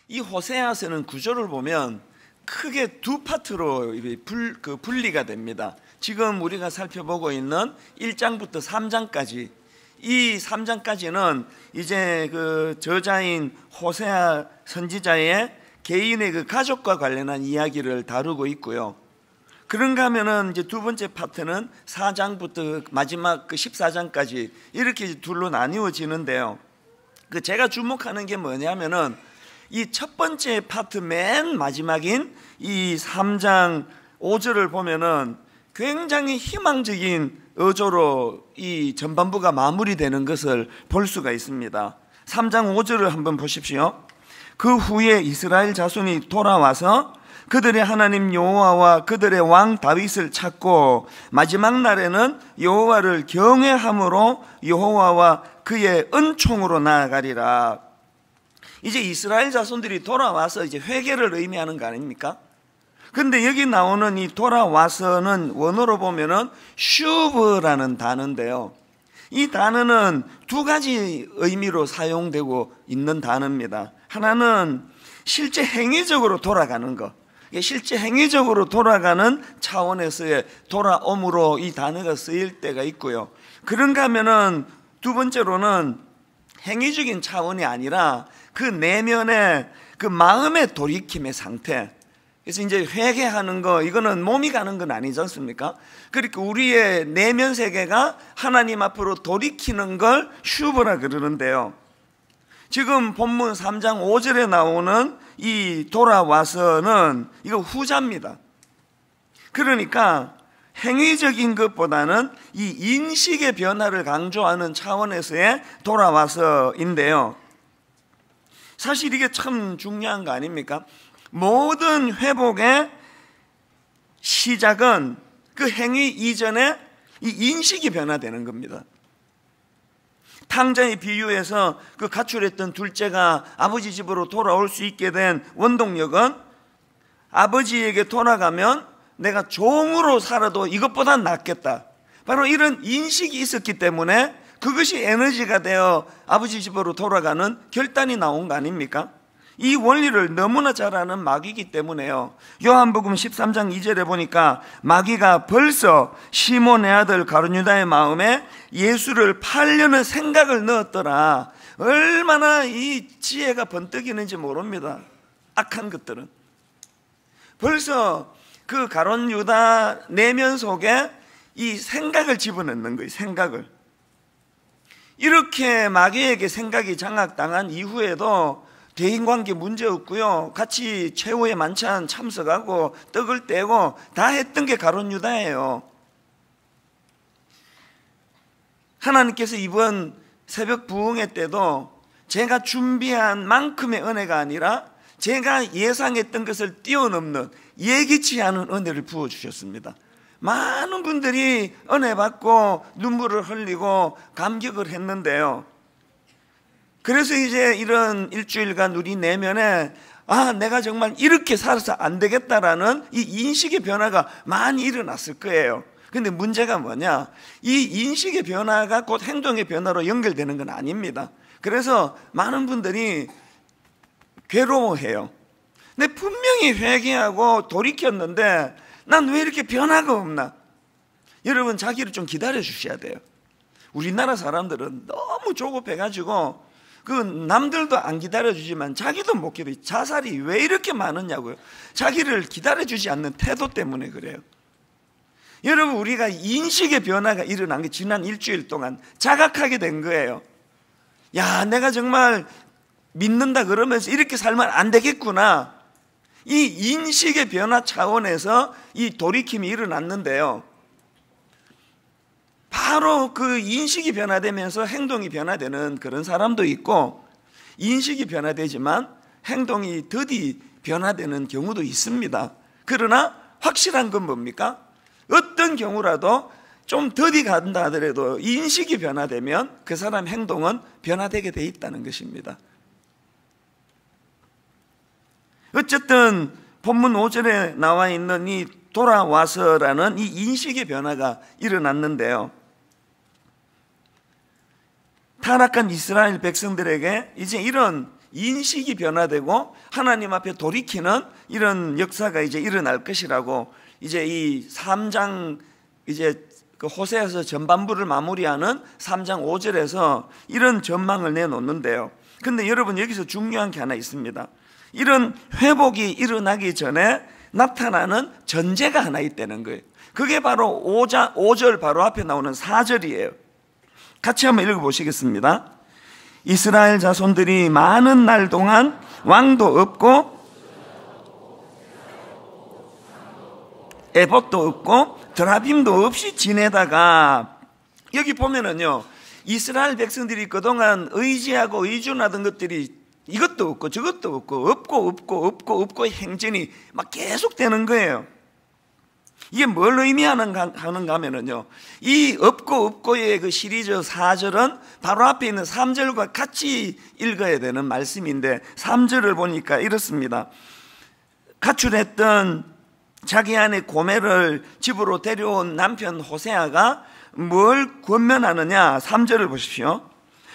이 호세아서는 구조를 보면 크게 두 파트로 분리가 됩니다. 지금 우리가 살펴보고 있는 1장부터 3장까지, 이 3장까지는 이제 그 저자인 호세아 선지자의 개인의 그 가족과 관련한 이야기를 다루고 있고요. 그런가 하면은 이제 두 번째 파트는 4장부터 마지막 그 14장까지 이렇게 둘로 나뉘어지는데요. 그 제가 주목하는 게 뭐냐면은 이 첫 번째 파트 맨 마지막인 이 3장 5절을 보면은 굉장히 희망적인 어조로 이 전반부가 마무리되는 것을 볼 수가 있습니다. 3장 5절을 한번 보십시오. 그 후에 이스라엘 자손이 돌아와서 그들의 하나님 여호와와 그들의 왕 다윗을 찾고 마지막 날에는 여호와를 경외함으로 여호와와 그의 은총으로 나아가리라. 이제 이스라엘 자손들이 돌아와서 이제 회개를 의미하는 거 아닙니까? 근데 여기 나오는 이 돌아와서는 원어로 보면은 슈브라는 단어인데요. 이 단어는 두 가지 의미로 사용되고 있는 단어입니다. 하나는 실제 행위적으로 돌아가는 것, 실제 행위적으로 돌아가는 차원에서의 돌아옴으로 이 단어가 쓰일 때가 있고요. 그런가 하면은 두 번째로는 행위적인 차원이 아니라 그 내면의 그 마음의 돌이킴의 상태. 그래서 이제 회개하는 거, 이거는 몸이 가는 건 아니지 않습니까? 그러니까 우리의 내면 세계가 하나님 앞으로 돌이키는 걸 슈브라 그러는데요. 지금 본문 3장 5절에 나오는 이 돌아와서는 이거 후자입니다. 그러니까 행위적인 것보다는 이 인식의 변화를 강조하는 차원에서의 돌아와서인데요. 사실 이게 참 중요한 거 아닙니까? 모든 회복의 시작은 그 행위 이전에 이 인식이 변화되는 겁니다. 탕자의 비유에서 그 가출했던 둘째가 아버지 집으로 돌아올 수 있게 된 원동력은 아버지에게 돌아가면 내가 종으로 살아도 이것보다 낫겠다, 바로 이런 인식이 있었기 때문에 그것이 에너지가 되어 아버지 집으로 돌아가는 결단이 나온 거 아닙니까? 이 원리를 너무나 잘 아는 마귀이기 때문에요. 요한복음 13장 2절에 보니까 마귀가 벌써 시몬의 아들 가룟유다의 마음에 예수를 팔려는 생각을 넣었더라. 얼마나 이 지혜가 번뜩이는지 모릅니다. 악한 것들은 벌써 그 가룟유다 내면 속에 이 생각을 집어넣는 거예요. 생각을. 이렇게 마귀에게 생각이 장악당한 이후에도 대인관계 문제 없고요, 같이 최후의 만찬 참석하고 떡을 떼고 다 했던 게 가룟유다예요. 하나님께서 이번 새벽 부흥회 때도 제가 준비한 만큼의 은혜가 아니라 제가 예상했던 것을 뛰어넘는 예기치 않은 은혜를 부어주셨습니다. 많은 분들이 은혜 받고 눈물을 흘리고 감격을 했는데요. 그래서 이제 이런 일주일간 우리 내면에 내가 정말 이렇게 살아서 안 되겠다라는 이 인식의 변화가 많이 일어났을 거예요. 근데 문제가 뭐냐? 이 인식의 변화가 곧 행동의 변화로 연결되는 건 아닙니다. 그래서 많은 분들이 괴로워해요. 근데 분명히 회개하고 돌이켰는데 난 왜 이렇게 변화가 없나? 여러분, 자기를 좀 기다려 주셔야 돼요. 우리나라 사람들은 너무 조급해가지고 그 남들도 안 기다려주지만 자기도 못 기다려. 자살이 왜 이렇게 많으냐고요. 자기를 기다려주지 않는 태도 때문에 그래요. 여러분, 우리가 인식의 변화가 일어난 게 지난 일주일 동안 자각하게 된 거예요. 야, 내가 정말 믿는다 그러면서 이렇게 살면 안 되겠구나. 이 인식의 변화 차원에서 이 돌이킴이 일어났는데요, 바로 그 인식이 변화되면서 행동이 변화되는 그런 사람도 있고, 인식이 변화되지만 행동이 더디 변화되는 경우도 있습니다. 그러나 확실한 건 뭡니까? 어떤 경우라도 좀 더디 간다 하더라도 인식이 변화되면 그 사람 행동은 변화되게 돼 있다는 것입니다. 어쨌든 본문 5절에 나와 있는 이 돌아와서라는 이 인식의 변화가 일어났는데요, 타락한 이스라엘 백성들에게 이제 이런 인식이 변화되고 하나님 앞에 돌이키는 이런 역사가 이제 일어날 것이라고, 이제 이 3장 이제 그 호세아서 전반부를 마무리하는 3장 5절에서 이런 전망을 내놓는데요. 근데 여러분, 여기서 중요한 게 하나 있습니다. 이런 회복이 일어나기 전에 나타나는 전제가 하나 있다는 거예요. 그게 바로 5절 바로 앞에 나오는 4절이에요. 같이 한번 읽어보시겠습니다. 이스라엘 자손들이 많은 날 동안 왕도 없고 에봇도 없고 드라빔도 없이 지내다가, 여기 보면은요, 이스라엘 백성들이 그동안 의지하고 의존하던 것들이 이것도 없고 저것도 없고 행진이 막 계속되는 거예요. 이게 뭘 의미하는가 하면은요, 이 없고의 그 시리즈 4절은 바로 앞에 있는 3절과 같이 읽어야 되는 말씀인데, 3절을 보니까 이렇습니다. 가출했던 자기 아내 고멜을 집으로 데려온 남편 호세아가 뭘 권면하느냐. 3절을 보십시오.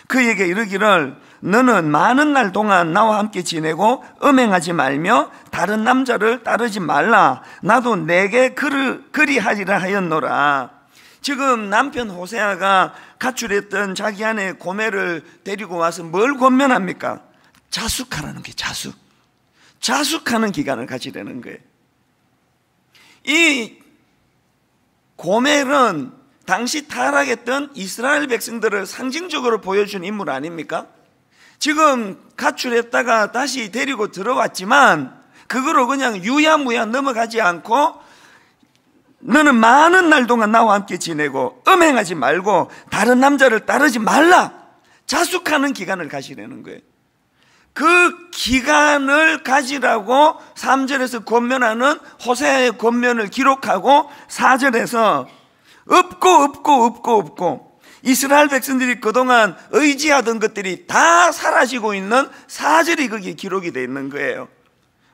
그에게 이르기를 너는 많은 날 동안 나와 함께 지내고 음행하지 말며 다른 남자를 따르지 말라. 나도 내게 그리하리라 하였노라. 지금 남편 호세아가 가출했던 자기 아내 고멜을 데리고 와서 뭘 권면합니까? 자숙하라는 게, 자숙하는 기간을 가지려는 거예요. 이 고멜은 당시 타락했던 이스라엘 백성들을 상징적으로 보여준 인물 아닙니까? 지금 가출했다가 다시 데리고 들어왔지만 그거로 그냥 유야무야 넘어가지 않고 너는 많은 날 동안 나와 함께 지내고 음행하지 말고 다른 남자를 따르지 말라. 자숙하는 기간을 가지려는 거예요. 그 기간을 가지라고 3절에서 권면하는 호세아의 권면을 기록하고 4절에서 없고 이스라엘 백성들이 그동안 의지하던 것들이 다 사라지고 있는 4절이 거기에 기록이 되어 있는 거예요.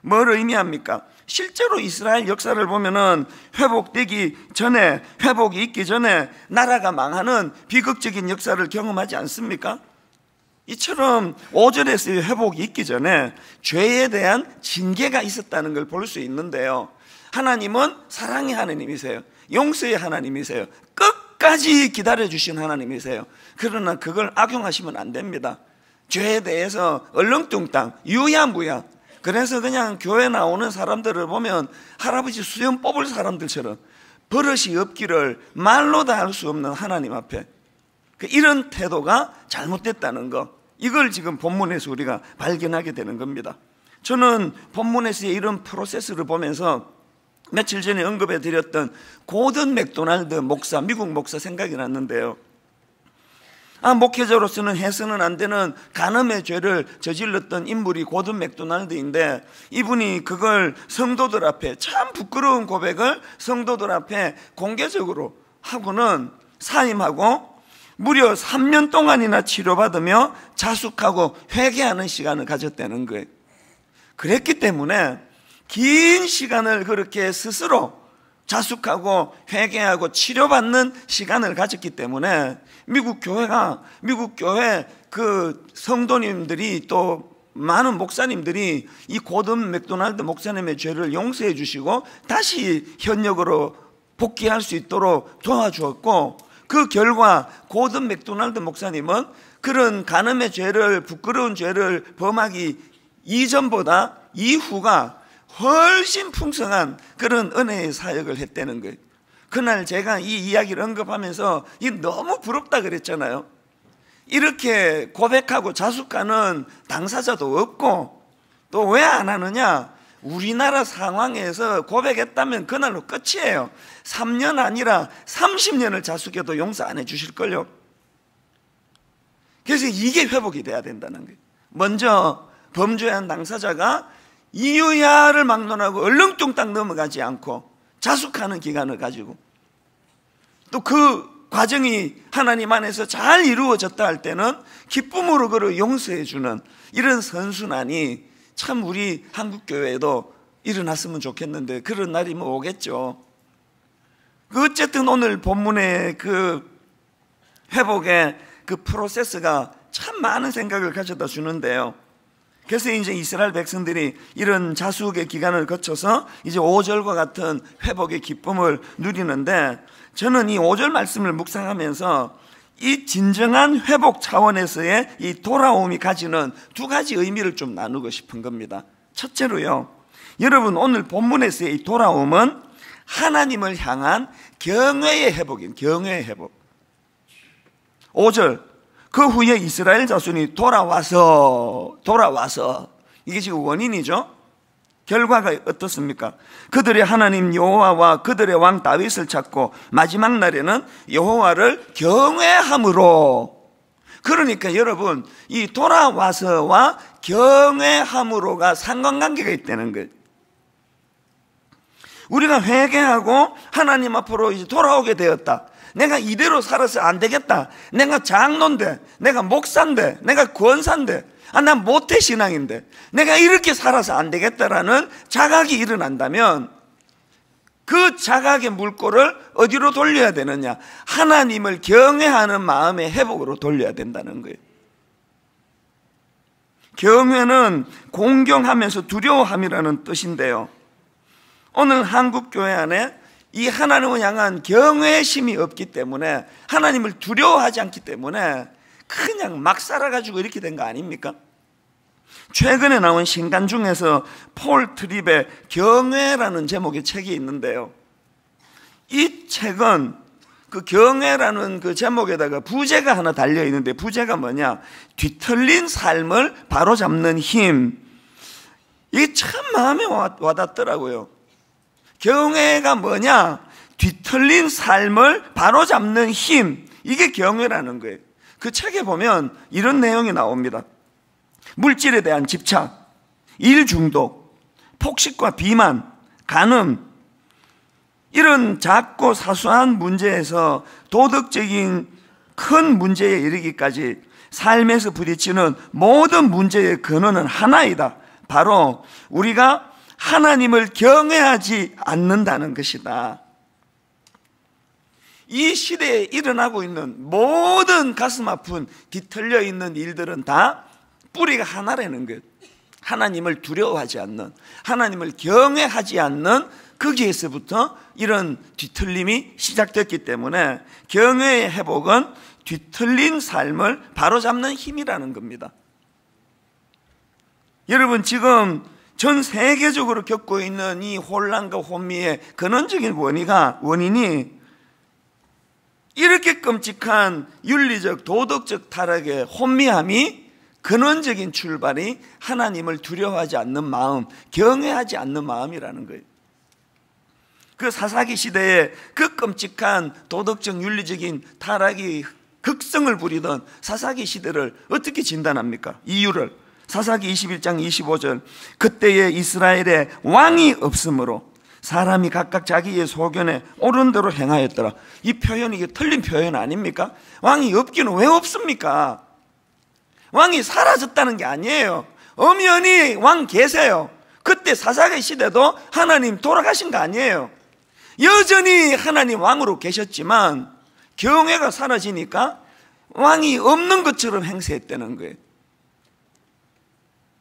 뭘 의미합니까? 실제로 이스라엘 역사를 보면은 회복되기 전에, 회복이 있기 전에 나라가 망하는 비극적인 역사를 경험하지 않습니까? 이처럼 5절에서의 회복이 있기 전에 죄에 대한 징계가 있었다는 걸 볼 수 있는데요, 하나님은 사랑의 하나님이세요. 용서의 하나님이세요. 끝까지 기다려주신 하나님이세요. 그러나 그걸 악용하시면 안 됩니다. 죄에 대해서 얼렁뚱땅 유야무야, 그래서 그냥 교회 나오는 사람들을 보면 할아버지 수염 뽑을 사람들처럼 버릇이 없기를 말로 다 할 수 없는 하나님 앞에 이런 태도가 잘못됐다는 거, 이걸 지금 본문에서 우리가 발견하게 되는 겁니다. 저는 본문에서의 이런 프로세스를 보면서 며칠 전에 언급해 드렸던 고든 맥도날드 목사, 미국 목사 생각이 났는데요, 목회자로서는 해서는 안 되는 간음의 죄를 저질렀던 인물이 고든 맥도날드인데, 이분이 그걸 성도들 앞에, 참 부끄러운 고백을 성도들 앞에 공개적으로 하고는 사임하고 무려 3년 동안이나 치료받으며 자숙하고 회개하는 시간을 가졌다는 거예요. 그랬기 때문에 긴 시간을 그렇게 스스로 자숙하고 회개하고 치료받는 시간을 가졌기 때문에 미국 교회 그 성도님들이 또 많은 목사님들이 이 고든 맥도날드 목사님의 죄를 용서해 주시고 다시 현역으로 복귀할 수 있도록 도와주었고, 그 결과 고든 맥도날드 목사님은 그런 간음의 죄를, 부끄러운 죄를 범하기 이전보다 이후가 훨씬 풍성한 그런 은혜의 사역을 했다는 거예요. 그날 제가 이 이야기를 언급하면서 이 너무 부럽다 그랬잖아요. 이렇게 고백하고 자숙하는 당사자도 없고, 또 왜 안 하느냐? 우리나라 상황에서 고백했다면 그날로 끝이에요. 3년 아니라 30년을 자숙해도 용서 안 해주실걸요. 그래서 이게 회복이 돼야 된다는 거예요. 먼저 범죄한 당사자가 이유야를 막론하고 얼렁뚱땅 넘어가지 않고 자숙하는 기간을 가지고, 또 그 과정이 하나님 안에서 잘 이루어졌다 할 때는 기쁨으로 그를 용서해 주는 이런 선순환이 참 우리 한국교회에도 일어났으면 좋겠는데, 그런 날이 뭐 오겠죠. 어쨌든 오늘 본문의 그 회복의 그 프로세스가 참 많은 생각을 가져다 주는데요, 그래서 이제 이스라엘 백성들이 이런 자숙의 기간을 거쳐서 이제 5절과 같은 회복의 기쁨을 누리는데, 저는 이 5절 말씀을 묵상하면서 이 진정한 회복 차원에서의 이 돌아옴이 가지는 두 가지 의미를 좀 나누고 싶은 겁니다. 첫째로요, 여러분 오늘 본문에서의 이 돌아옴은 하나님을 향한 경외의 회복인, 경외의 회복. 5절, 그 후에 이스라엘 자손이 돌아와서, 이게 지금 원인이죠. 결과가 어떻습니까? 그들의 하나님 여호와와 그들의 왕 다윗을 찾고 마지막 날에는 여호와를 경외함으로. 그러니까 여러분, 이 돌아와서와 경외함으로가 상관관계가 있다는 거예요. 우리가 회개하고 하나님 앞으로 이제 돌아오게 되었다. 내가 이대로 살아서 안 되겠다. 내가 장로인데, 내가 목사인데, 내가 권사인데, 난 모태신앙인데 내가 이렇게 살아서 안 되겠다라는 자각이 일어난다면 그 자각의 물꼬를 어디로 돌려야 되느냐? 하나님을 경외하는 마음의 회복으로 돌려야 된다는 거예요. 경외는 공경하면서 두려워함이라는 뜻인데요, 오늘 한국교회 안에 이 하나님을 향한 경외의 심이 없기 때문에, 하나님을 두려워하지 않기 때문에 그냥 막 살아가지고 이렇게 된 거 아닙니까? 최근에 나온 신간 중에서 폴 트립의 경외라는 제목의 책이 있는데요, 이 책은 그 경외라는 그 제목에다가 부제가 하나 달려 있는데, 부제가 뭐냐? 뒤틀린 삶을 바로잡는 힘. 이게 참 마음에 와닿더라고요. 경외가 뭐냐? 뒤틀린 삶을 바로잡는 힘. 이게 경외라는 거예요. 그 책에 보면 이런 내용이 나옵니다. 물질에 대한 집착, 일 중독, 폭식과 비만, 간음, 이런 작고 사소한 문제에서 도덕적인 큰 문제에 이르기까지 삶에서 부딪히는 모든 문제의 근원은 하나이다. 바로 우리가 하나님을 경외하지 않는다는 것이다. 이 시대에 일어나고 있는 모든 가슴 아픈 뒤틀려 있는 일들은 다 뿌리가 하나라는 것. 하나님을 두려워하지 않는, 하나님을 경외하지 않는 거기에서부터 이런 뒤틀림이 시작됐기 때문에 경외의 회복은 뒤틀린 삶을 바로잡는 힘이라는 겁니다. 여러분, 지금 전 세계적으로 겪고 있는 이 혼란과 혼미의 근원적인 원인이 이렇게 끔찍한 윤리적, 도덕적 타락의 혼미함이 근원적인 출발이 하나님을 두려워하지 않는 마음, 경외하지 않는 마음이라는 거예요. 그 사사기 시대에 그 끔찍한 도덕적, 윤리적인 타락이 극성을 부리던 사사기 시대를 어떻게 진단합니까? 이유를 사사기 21장 25절, 그때에 이스라엘에 왕이 없으므로 사람이 각각 자기의 소견에 옳은 대로 행하였더라. 이 표현이 이게 틀린 표현 아닙니까? 왕이 없기는 왜 없습니까? 왕이 사라졌다는 게 아니에요. 엄연히 왕 계세요. 그때 사사기 시대도 하나님 돌아가신 거 아니에요. 여전히 하나님 왕으로 계셨지만 경외가 사라지니까 왕이 없는 것처럼 행세했다는 거예요.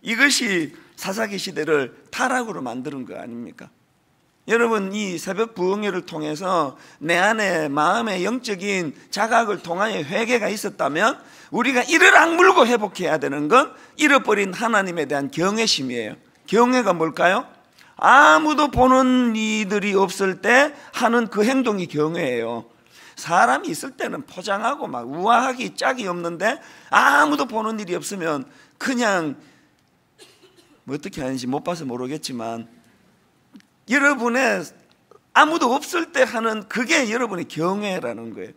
이것이 사사기 시대를 타락으로 만드는 거 아닙니까? 여러분, 이 새벽 부흥회를 통해서 내 안에 마음의 영적인 자각을 통하여 회개가 있었다면 우리가 이를 악물고 회복해야 되는 건 잃어버린 하나님에 대한 경외심이에요. 경외가 뭘까요? 아무도 보는 이들이 없을 때 하는 그 행동이 경외예요. 사람이 있을 때는 포장하고 막 우아하기 짝이 없는데 아무도 보는 일이 없으면 그냥 뭐 어떻게 하는지 못 봐서 모르겠지만 여러분의 아무도 없을 때 하는 그게 여러분의 경외라는 거예요.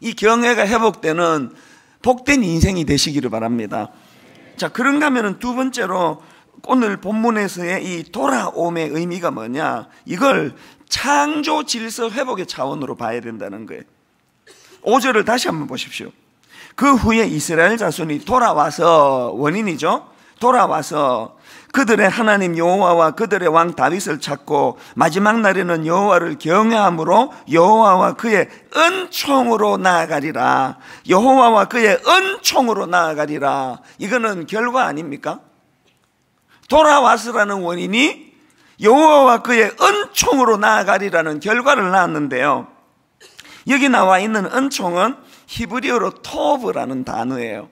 이 경외가 회복되는 복된 인생이 되시기를 바랍니다. 자, 그런가 하면 두 번째로 오늘 본문에서의 이 돌아옴의 의미가 뭐냐? 이걸 창조 질서 회복의 차원으로 봐야 된다는 거예요. 5절을 다시 한번 보십시오. 그 후에 이스라엘 자손이 돌아와서, 원인이죠. 돌아와서 그들의 하나님 여호와와 그들의 왕 다윗을 찾고 마지막 날에는 여호와를 경외함으로 여호와와 그의 은총으로 나아가리라. 여호와와 그의 은총으로 나아가리라. 이거는 결과 아닙니까? 돌아왔으라는 원인이 여호와와 그의 은총으로 나아가리라는 결과를 낳았는데요, 여기 나와 있는 은총은 히브리어로 토브라는 단어예요.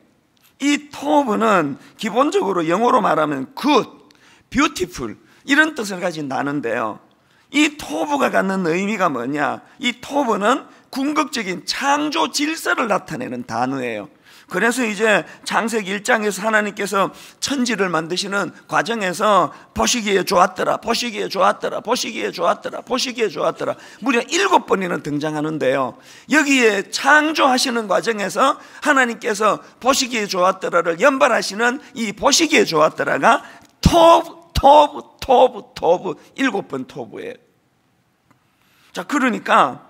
이 토브는 기본적으로 영어로 말하면 good, beautiful 이런 뜻을 가진 단어인데요, 이 토브가 갖는 의미가 뭐냐, 이 토브는 궁극적인 창조 질서를 나타내는 단어예요. 그래서 이제 창세기 1장에서 하나님께서 천지를 만드시는 과정에서 보시기에 좋았더라, 보시기에 좋았더라, 보시기에 좋았더라, 보시기에 좋았더라 무려 7번이나 등장하는데요, 여기에 창조하시는 과정에서 하나님께서 보시기에 좋았더라를 연발하시는 이 보시기에 좋았더라가 토브 7번 토브예요. 자, 그러니까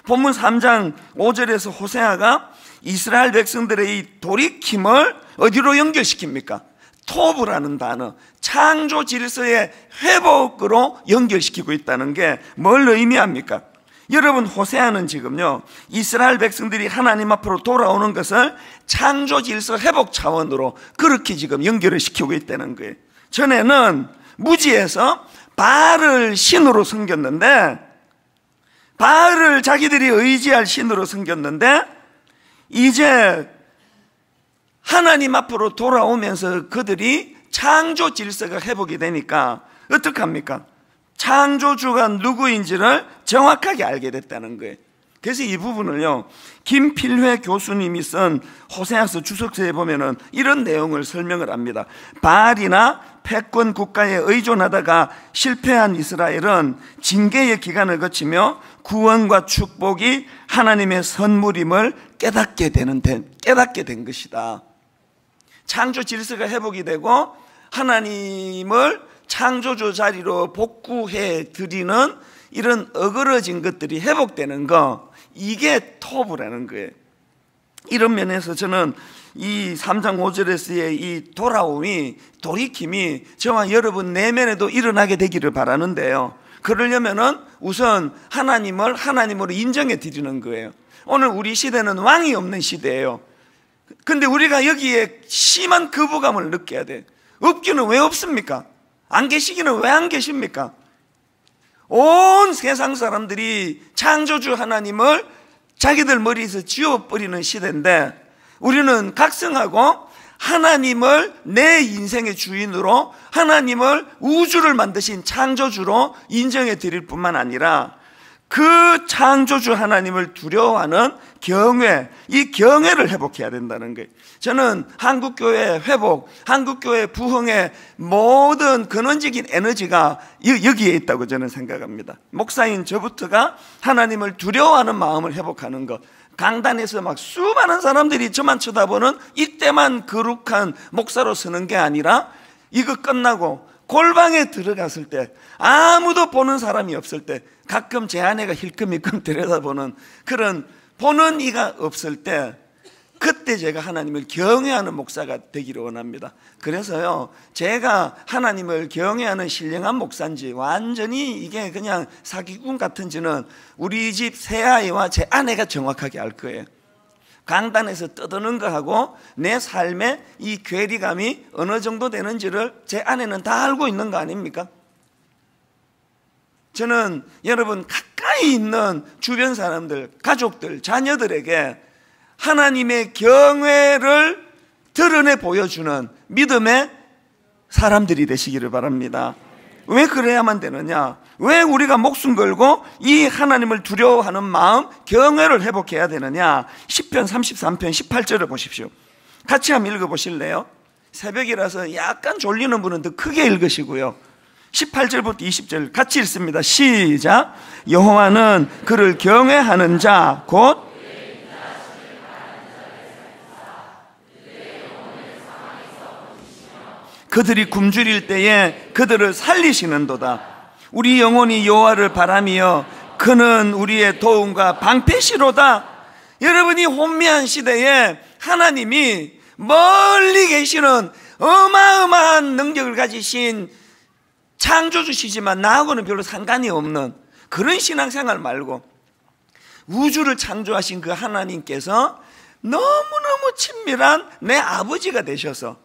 본문 3장 5절에서 호세아가 이스라엘 백성들의 이 돌이킴을 어디로 연결시킵니까? 토브라는 단어, 창조 질서의 회복으로 연결시키고 있다는 게 뭘 의미합니까? 여러분, 호세아는 지금요, 이스라엘 백성들이 하나님 앞으로 돌아오는 것을 창조 질서 회복 차원으로 그렇게 지금 연결을 시키고 있다는 거예요. 전에는 무지에서 바알을 신으로 섬겼는데, 바알을 자기들이 의지할 신으로 섬겼는데, 이제 하나님 앞으로 돌아오면서 그들이 창조 질서가 회복이 되니까 어떡합니까? 창조주가 누구인지를 정확하게 알게 됐다는 거예요. 그래서 이 부분을요, 김필회 교수님이 쓴 호세아서 주석서에 보면은 이런 내용을 설명을 합니다. 바알이나 패권 국가에 의존하다가 실패한 이스라엘은 징계의 기간을 거치며 구원과 축복이 하나님의 선물임을 깨닫게 된 것이다. 창조 질서가 회복이 되고 하나님을 창조주 자리로 복구해 드리는 이런 어그러진 것들이 회복되는 거, 이게 토브라는 거예요. 이런 면에서 저는 이 3장 5절에서의 이 돌아옴이, 돌이킴이 저와 여러분 내면에도 일어나게 되기를 바라는데요, 그러려면은 우선 하나님을 하나님으로 인정해 드리는 거예요. 오늘 우리 시대는 왕이 없는 시대예요. 근데 우리가 여기에 심한 거부감을 느껴야 돼. 없기는 왜 없습니까? 안 계시기는 왜 안 계십니까? 온 세상 사람들이 창조주 하나님을 자기들 머리에서 지워버리는 시대인데, 우리는 각성하고 하나님을 내 인생의 주인으로, 하나님을 우주를 만드신 창조주로 인정해 드릴 뿐만 아니라 그 창조주 하나님을 두려워하는 경외, 이 경외를 회복해야 된다는 거예요. 저는 한국교회 회복, 한국교회 부흥의 모든 근원적인 에너지가 여기에 있다고 저는 생각합니다. 목사인 저부터가 하나님을 두려워하는 마음을 회복하는 것, 강단에서 막 수많은 사람들이 저만 쳐다보는 이때만 거룩한 목사로 서는 게 아니라, 이거 끝나고 골방에 들어갔을 때 아무도 보는 사람이 없을 때, 가끔 제 아내가 힐끔힐끔 들여다보는 그런 보는 이가 없을 때, 그때 제가 하나님을 경외하는 목사가 되기를 원합니다. 그래서요, 제가 하나님을 경외하는 신령한 목사인지 완전히 이게 그냥 사기꾼 같은지는 우리 집 새아이와 제 아내가 정확하게 알 거예요. 강단에서 떠드는 거하고 내 삶의 이 괴리감이 어느 정도 되는지를 제 아내는 다 알고 있는 거 아닙니까? 저는 여러분 가까이 있는 주변 사람들, 가족들, 자녀들에게 하나님의 경외를 드러내 보여주는 믿음의 사람들이 되시기를 바랍니다. 왜 그래야만 되느냐? 왜 우리가 목숨 걸고 이 하나님을 두려워하는 마음, 경외를 회복해야 되느냐? 시편 33편 18절을 보십시오. 같이 한번 읽어보실래요? 새벽이라서 약간 졸리는 분은 더 크게 읽으시고요. 18절부터 20절 같이 읽습니다. 시작. 여호와는 그를 경외하는 자 곧 그들이 굶주릴 때에 그들을 살리시는도다. 우리 영혼이 여호와를 바라며 그는 우리의 도움과 방패시로다. 여러분이 혼미한 시대에 하나님이 멀리 계시는 어마어마한 능력을 가지신 창조주시지만 나하고는 별로 상관이 없는 그런 신앙생활 말고, 우주를 창조하신 그 하나님께서 너무너무 친밀한 내 아버지가 되셔서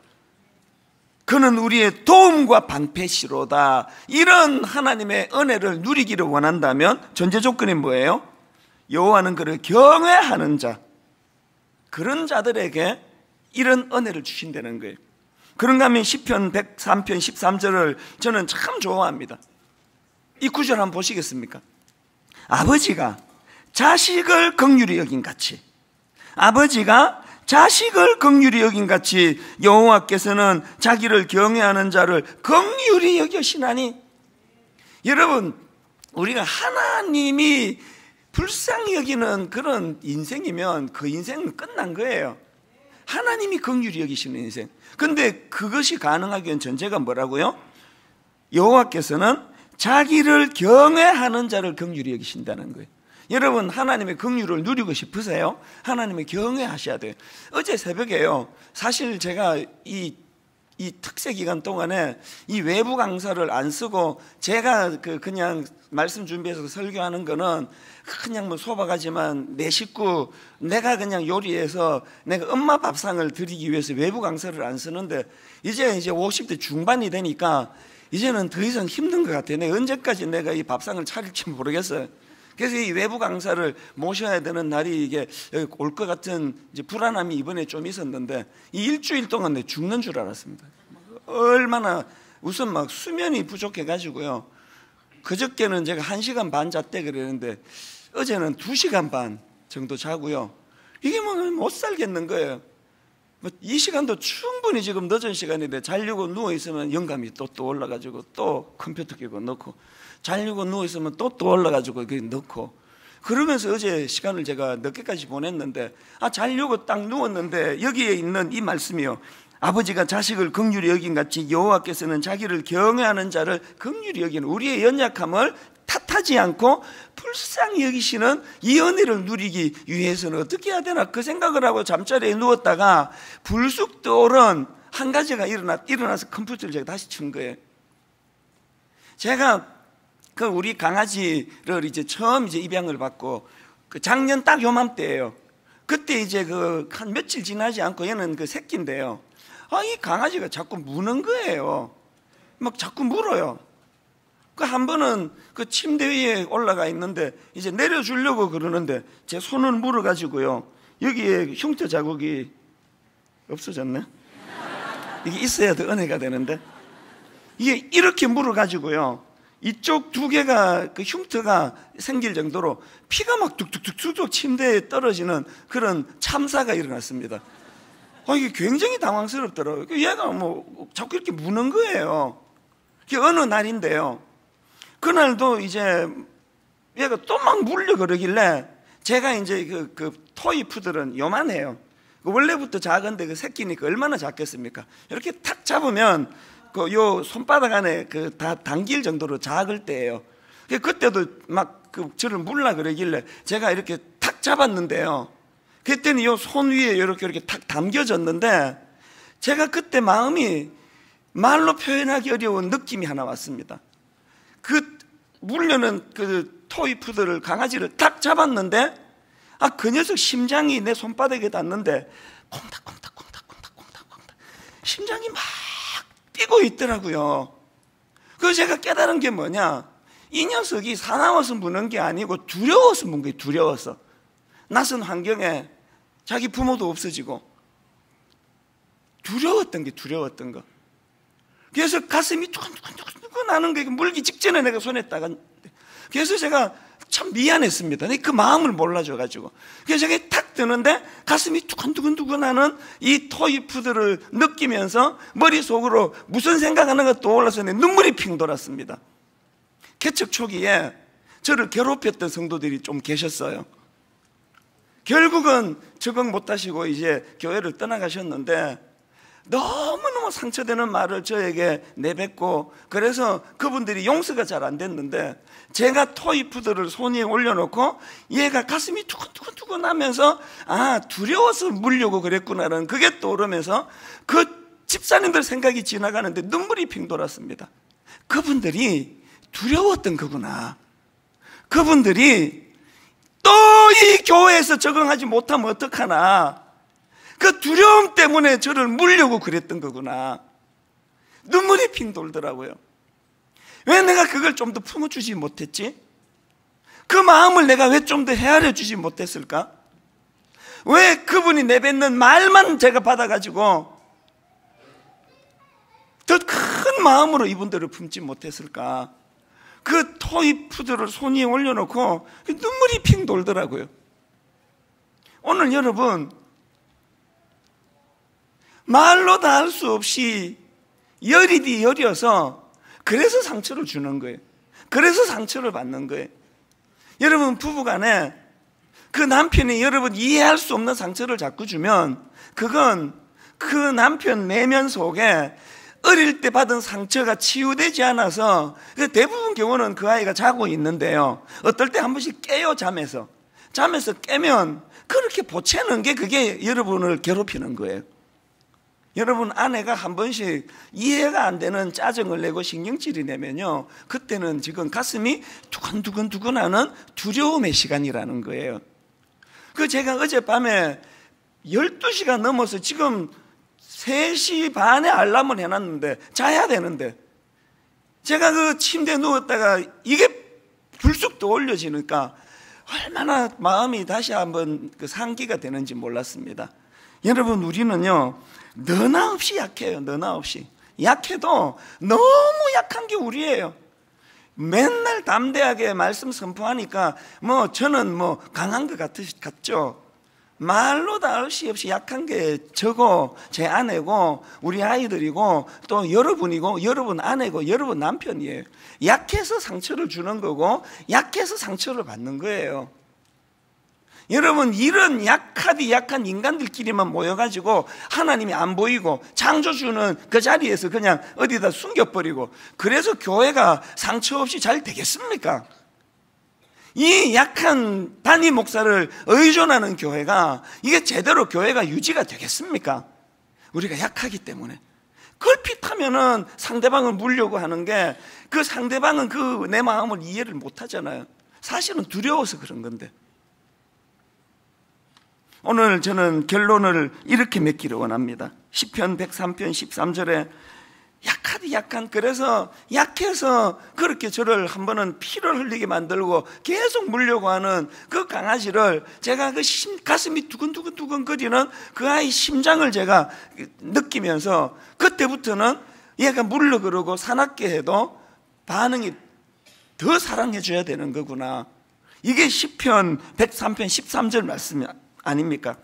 그는 우리의 도움과 방패시로다. 이런 하나님의 은혜를 누리기를 원한다면 전제 조건이 뭐예요? 여호와는 그를 경외하는 자, 그런 자들에게 이런 은혜를 주신다는 거예요. 그런가 하면 시편 103편 13절을 저는 참 좋아합니다. 이 구절 한번 보시겠습니까? 아버지가 자식을 긍휼히 여긴 같이, 아버지가 자식을 긍휼히 여긴 같이 여호와께서는 자기를 경외하는 자를 긍휼히 여기시나니. 여러분, 우리가 하나님이 불쌍히 여기는 그런 인생이면 그 인생은 끝난 거예요. 하나님이 긍휼히 여기시는 인생. 근데 그것이 가능하기 위한 전제가 뭐라고요? 여호와께서는 자기를 경외하는 자를 긍휼히 여기신다는 거예요. 여러분, 하나님의 긍휼을 누리고 싶으세요? 하나님의 경외하셔야 돼요. 어제 새벽에요, 사실 제가 이 특세 기간 동안에 이 외부 강사를 안 쓰고 제가 그냥 말씀 준비해서 설교하는 거는 그냥 뭐 소박하지만 내 식구 내가 그냥 요리해서 내가 엄마 밥상을 드리기 위해서 외부 강사를 안 쓰는데, 이제 50대 중반이 되니까 이제는 더 이상 힘든 것 같아요. 내가 언제까지 내가 이 밥상을 차릴지 모르겠어요. 그래서 이 외부 강사를 모셔야 되는 날이 이게 올 것 같은 이제 불안함이 이번에 좀 있었는데, 이 일주일 동안 내가 죽는 줄 알았습니다. 얼마나 우선 막 수면이 부족해 가지고요. 그저께는 제가 1시간 반 잤대 그랬는데 어제는 2시간 반 정도 자고요. 이게 뭐 못 살겠는 거예요. 이 시간도 충분히 지금 늦은 시간인데 자려고 누워 있으면 영감이 또 올라가지고 또 컴퓨터 켜고 넣고, 자려고 누워 있으면 또 올라가지고 넣고, 그러면서 어제 시간을 제가 늦게까지 보냈는데, 자려고 딱 누웠는데 여기에 있는 이 말씀이요, 아버지가 자식을 긍휼히 여긴 같이 여호와께서는 자기를 경외하는 자를 긍휼히 여기는, 우리의 연약함을 탓하지 않고 불쌍히 여기시는 이 은혜를 누리기 위해서는 어떻게 해야 되나, 그 생각을 하고 잠자리에 누웠다가 불쑥 떠오른 한 가지가 일어나서 컴퓨터를 제가 다시 친 거예요. 제가 우리 강아지를 이제 처음 입양을 받고 작년 딱 요맘때예요. 그때 이제 한 며칠 지나지 않고 얘는 새끼인데요. 이 강아지가 자꾸 무는 거예요. 막 자꾸 물어요. 한 번은 침대 위에 올라가 있는데 이제 내려주려고 그러는데 제 손을 물어가지고요, 여기에 흉터 자국이 없어졌네. 이게 있어야 더 은혜가 되는데, 이게 이렇게 물어가지고요, 이쪽 2개가 흉터가 생길 정도로 피가 막 뚝뚝뚝뚝 침대에 떨어지는 그런 참사가 일어났습니다. 이게 굉장히 당황스럽더라고요. 얘가 뭐 자꾸 이렇게 무는 거예요. 그게 어느 날인데요, 그날도 이제 얘가 또 막 물려 그러길래 제가 이제 토이 푸들은 요만해요. 원래부터 작은데 그 새끼니까 얼마나 작겠습니까? 이렇게 탁 잡으면 요 손바닥 안에 다 당길 정도로 작을 때예요. 그때도 막 저를 물라 그러길래 제가 이렇게 탁 잡았는데요, 그때는 요 손 위에 이렇게 탁 담겨졌는데, 제가 그때 마음이 말로 표현하기 어려운 느낌이 하나 왔습니다. 물려는 토이푸드를, 강아지를 딱 잡았는데 그 녀석 심장이 내 손바닥에 닿는데 콩닥콩닥콩닥콩닥콩닥콩닥 심장이 막 뛰고 있더라고요. 그래서 제가 깨달은 게 뭐냐, 이 녀석이 사나워서 무는 게 아니고 두려워서 문 거예요. 두려워서. 낯선 환경에 자기 부모도 없어지고 두려웠던 거. 그래서 가슴이 두근두근 나는 게 물기 직전에 내가 손에다가, 그래서 제가 참 미안했습니다. 그 마음을 몰라줘가지고. 그래서 제가 탁 드는데 가슴이 두근두근 하는 이 토이푸드를 느끼면서 머릿속으로 무슨 생각하는가 떠올라서 내 눈물이 핑 돌았습니다. 개척 초기에 저를 괴롭혔던 성도들이 좀 계셨어요. 결국은 적응 못하시고 이제 교회를 떠나가셨는데, 너무너무 상처되는 말을 저에게 내뱉고, 그래서 그분들이 용서가 잘 안 됐는데, 제가 토이푸드를 손 위에 올려놓고 얘가 가슴이 두근두근 하면서 두려워서 물려고 그랬구나라는 그게 떠오르면서 집사님들 생각이 지나가는데 눈물이 핑 돌았습니다. 그분들이 두려웠던 거구나. 그분들이 또 이 교회에서 적응하지 못하면 어떡하나, 그 두려움 때문에 저를 물려고 그랬던 거구나. 눈물이 핑 돌더라고요. 왜 내가 그걸 좀 더 품어주지 못했지? 그 마음을 내가 왜 좀 더 헤아려 주지 못했을까? 왜 그분이 내뱉는 말만 제가 받아가지고 더 큰 마음으로 이분들을 품지 못했을까? 그 토이푸드를 손 위에 올려놓고 눈물이 핑 돌더라고요. 오늘 여러분, 말로 다 할 수 없이 열이디 열이어서 그래서 상처를 주는 거예요. 그래서 상처를 받는 거예요. 여러분, 부부간에 그 남편이 여러분 이해할 수 없는 상처를 자꾸 주면 그건 그 남편 내면 속에 어릴 때 받은 상처가 치유되지 않아서 대부분 경우는 그 아이가 자고 있는데요, 어떨 때 한 번씩 깨요. 잠에서 깨면 그렇게 보채는 게 그게 여러분을 괴롭히는 거예요. 여러분, 아내가 한 번씩 이해가 안 되는 짜증을 내고 신경질이 내면요, 그때는 지금 가슴이 두근두근두근하는 두려움의 시간이라는 거예요. 제가 어젯밤에 12시가 넘어서 지금 3시 반에 알람을 해놨는데 자야 되는데 제가 그 침대에 누웠다가 이게 불쑥 떠올려지니까 얼마나 마음이 다시 한번 그 상기가 되는지 몰랐습니다. 여러분, 우리는요 너나 없이 약해요. 너나 없이 약해도 너무 약한 게 우리예요. 맨날 담대하게 말씀 선포하니까 저는 강한 것 같죠. 말로 다 할 수 없이 약한 게 저고 제 아내고 우리 아이들이고 또 여러분이고 여러분 아내고 여러분 남편이에요. 약해서 상처를 주는 거고 약해서 상처를 받는 거예요. 여러분, 이런 약한 인간들끼리만 모여가지고 하나님이 안 보이고 창조주는 그 자리에서 그냥 어디다 숨겨버리고 그래서 교회가 상처 없이 잘 되겠습니까? 이 약한 단임 목사를 의존하는 교회가 이게 제대로 교회가 유지가 되겠습니까? 우리가 약하기 때문에. 걸핏하면은 상대방을 물려고 하는 게 그 상대방은 그 내 마음을 이해를 못 하잖아요. 사실은 두려워서 그런 건데. 오늘 저는 결론을 이렇게 맺기를 원합니다. 시편 103편 13절에 약한 그래서 약해서 그렇게 저를 한 번은 피를 흘리게 만들고 계속 물려고 하는 그 강아지를 제가 그 가슴이 두근두근 거리는 그 아이 심장을 제가 느끼면서 그때부터는 얘가 물려 그러고 사납게 해도 반응이 더 사랑해 줘야 되는 거구나. 이게 시편 103편 13절 말씀 아닙니까?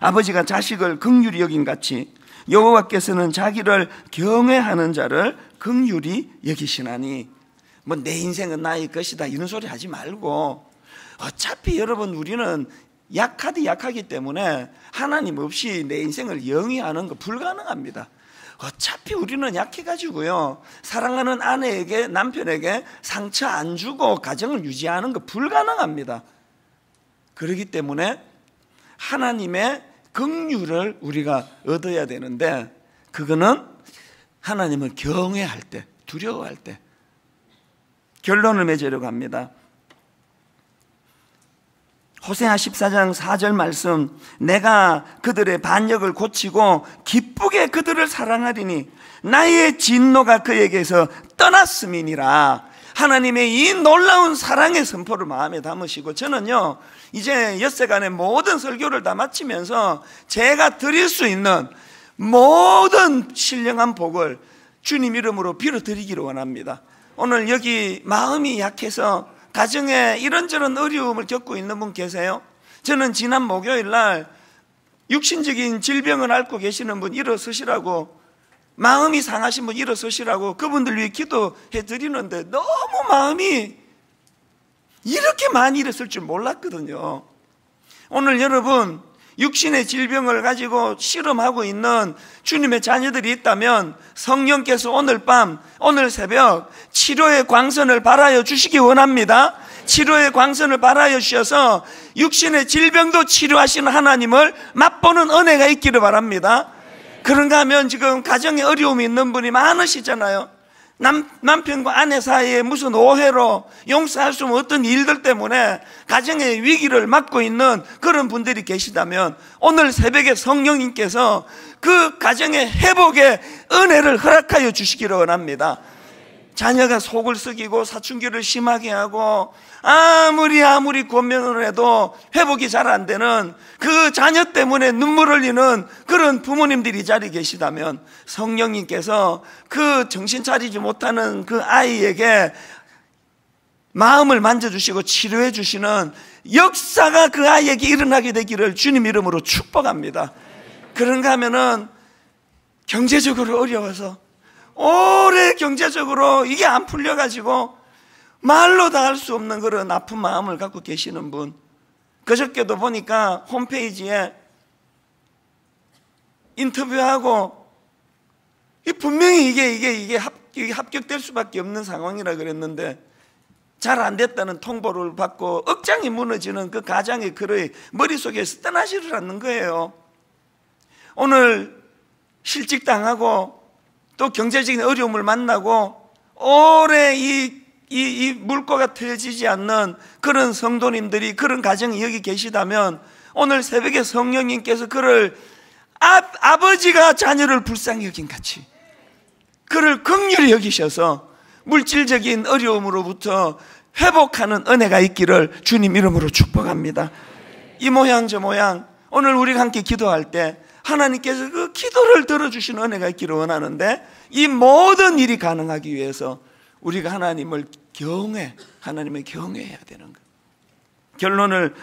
아버지가 자식을 긍휼히 여긴 같이 여호와께서는 자기를 경외하는 자를 긍휼히 여기시나니. 내 인생은 나의 것이다 이런 소리 하지 말고, 어차피 여러분 우리는 약하기 때문에 하나님 없이 내 인생을 영위하는 거 불가능합니다. 어차피 우리는 약해가지고요, 사랑하는 아내에게 남편에게 상처 안 주고 가정을 유지하는 거 불가능합니다. 그렇기 때문에 하나님의 긍휼을 우리가 얻어야 되는데 그거는 하나님을 경외할 때, 두려워할 때. 결론을 맺으려고 합니다. 호세아 14장 4절 말씀, 내가 그들의 반역을 고치고 기쁘게 그들을 사랑하리니 나의 진노가 그에게서 떠났음이니라. 하나님의 이 놀라운 사랑의 선포를 마음에 담으시고, 저는요 이제 엿새간의 모든 설교를 다 마치면서 제가 드릴 수 있는 모든 신령한 복을 주님 이름으로 빌어드리기를 원합니다. 오늘 여기 마음이 약해서 가정에 이런저런 어려움을 겪고 있는 분 계세요? 저는 지난 목요일 날 육신적인 질병을 앓고 계시는 분 일어서시라고, 마음이 상하신 분 일어서시라고 그분들 위해 기도해 드리는데 너무 마음이 이렇게 많이 일었을 줄 몰랐거든요. 오늘 여러분 육신의 질병을 가지고 실험하고 있는 주님의 자녀들이 있다면 성령께서 오늘 밤, 오늘 새벽 치료의 광선을 발하여 주시기 원합니다. 치료의 광선을 발하여 주셔서 육신의 질병도 치료하시는 하나님을 맛보는 은혜가 있기를 바랍니다. 그런가 하면 지금 가정에 어려움이 있는 분이 많으시잖아요. 남편과 아내 사이에 무슨 오해로 용서할 수 없는 어떤 일들 때문에 가정의 위기를 맞고 있는 그런 분들이 계시다면 오늘 새벽에 성령님께서 그 가정의 회복의 은혜를 허락하여 주시기를 원합니다. 자녀가 속을 썩이고 사춘기를 심하게 하고 아무리 권면을 해도 회복이 잘 안 되는 그 자녀 때문에 눈물 흘리는 그런 부모님들이 이 자리에 계시다면 성령님께서 그 정신 차리지 못하는 그 아이에게 마음을 만져주시고 치료해 주시는 역사가 그 아이에게 일어나게 되기를 주님 이름으로 축복합니다. 그런가 하면은 경제적으로 어려워서 오래 경제적으로 이게 안 풀려가지고 말로 다 할 수 없는 그런 아픈 마음을 갖고 계시는 분, 그저께도 보니까 홈페이지에 인터뷰하고 분명히 이게 합격될 수밖에 없는 상황이라 그랬는데 잘 안 됐다는 통보를 받고 억장이 무너지는 그 가장의 글의 머릿속에서 떠나지를 않는 거예요. 오늘 실직당하고 또 경제적인 어려움을 만나고 오래 이 물꼬가 트여지지 않는 그런 성도님들이, 그런 가정이 여기 계시다면 오늘 새벽에 성령님께서 그를 아버지가 자녀를 불쌍히 여긴 같이 그를 긍휼히 여기셔서 물질적인 어려움으로부터 회복하는 은혜가 있기를 주님 이름으로 축복합니다. 이 모양 저 모양 오늘 우리가 함께 기도할 때 하나님께서 그 기도를 들어주시는 은혜가 있기를 원하는데, 이 모든 일이 가능하기 위해서 우리가 하나님을 하나님을 경외해야 되는 것. 결론을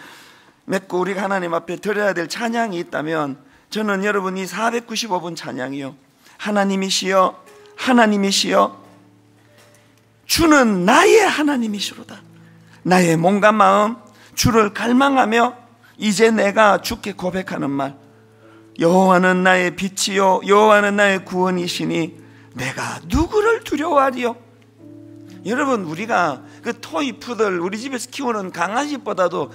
맺고 우리가 하나님 앞에 드려야 될 찬양이 있다면 저는 여러분 이 495번 찬양이요, 하나님이시여 하나님이시여 주는 나의 하나님이시로다. 나의 몸과 마음 주를 갈망하며 이제 내가 주께 고백하는 말, 여호와는 나의 빛이요 여호와는 나의 구원이시니 내가 누구를 두려워하리요. 여러분, 우리가 그 토이 푸들 우리 집에서 키우는 강아지보다도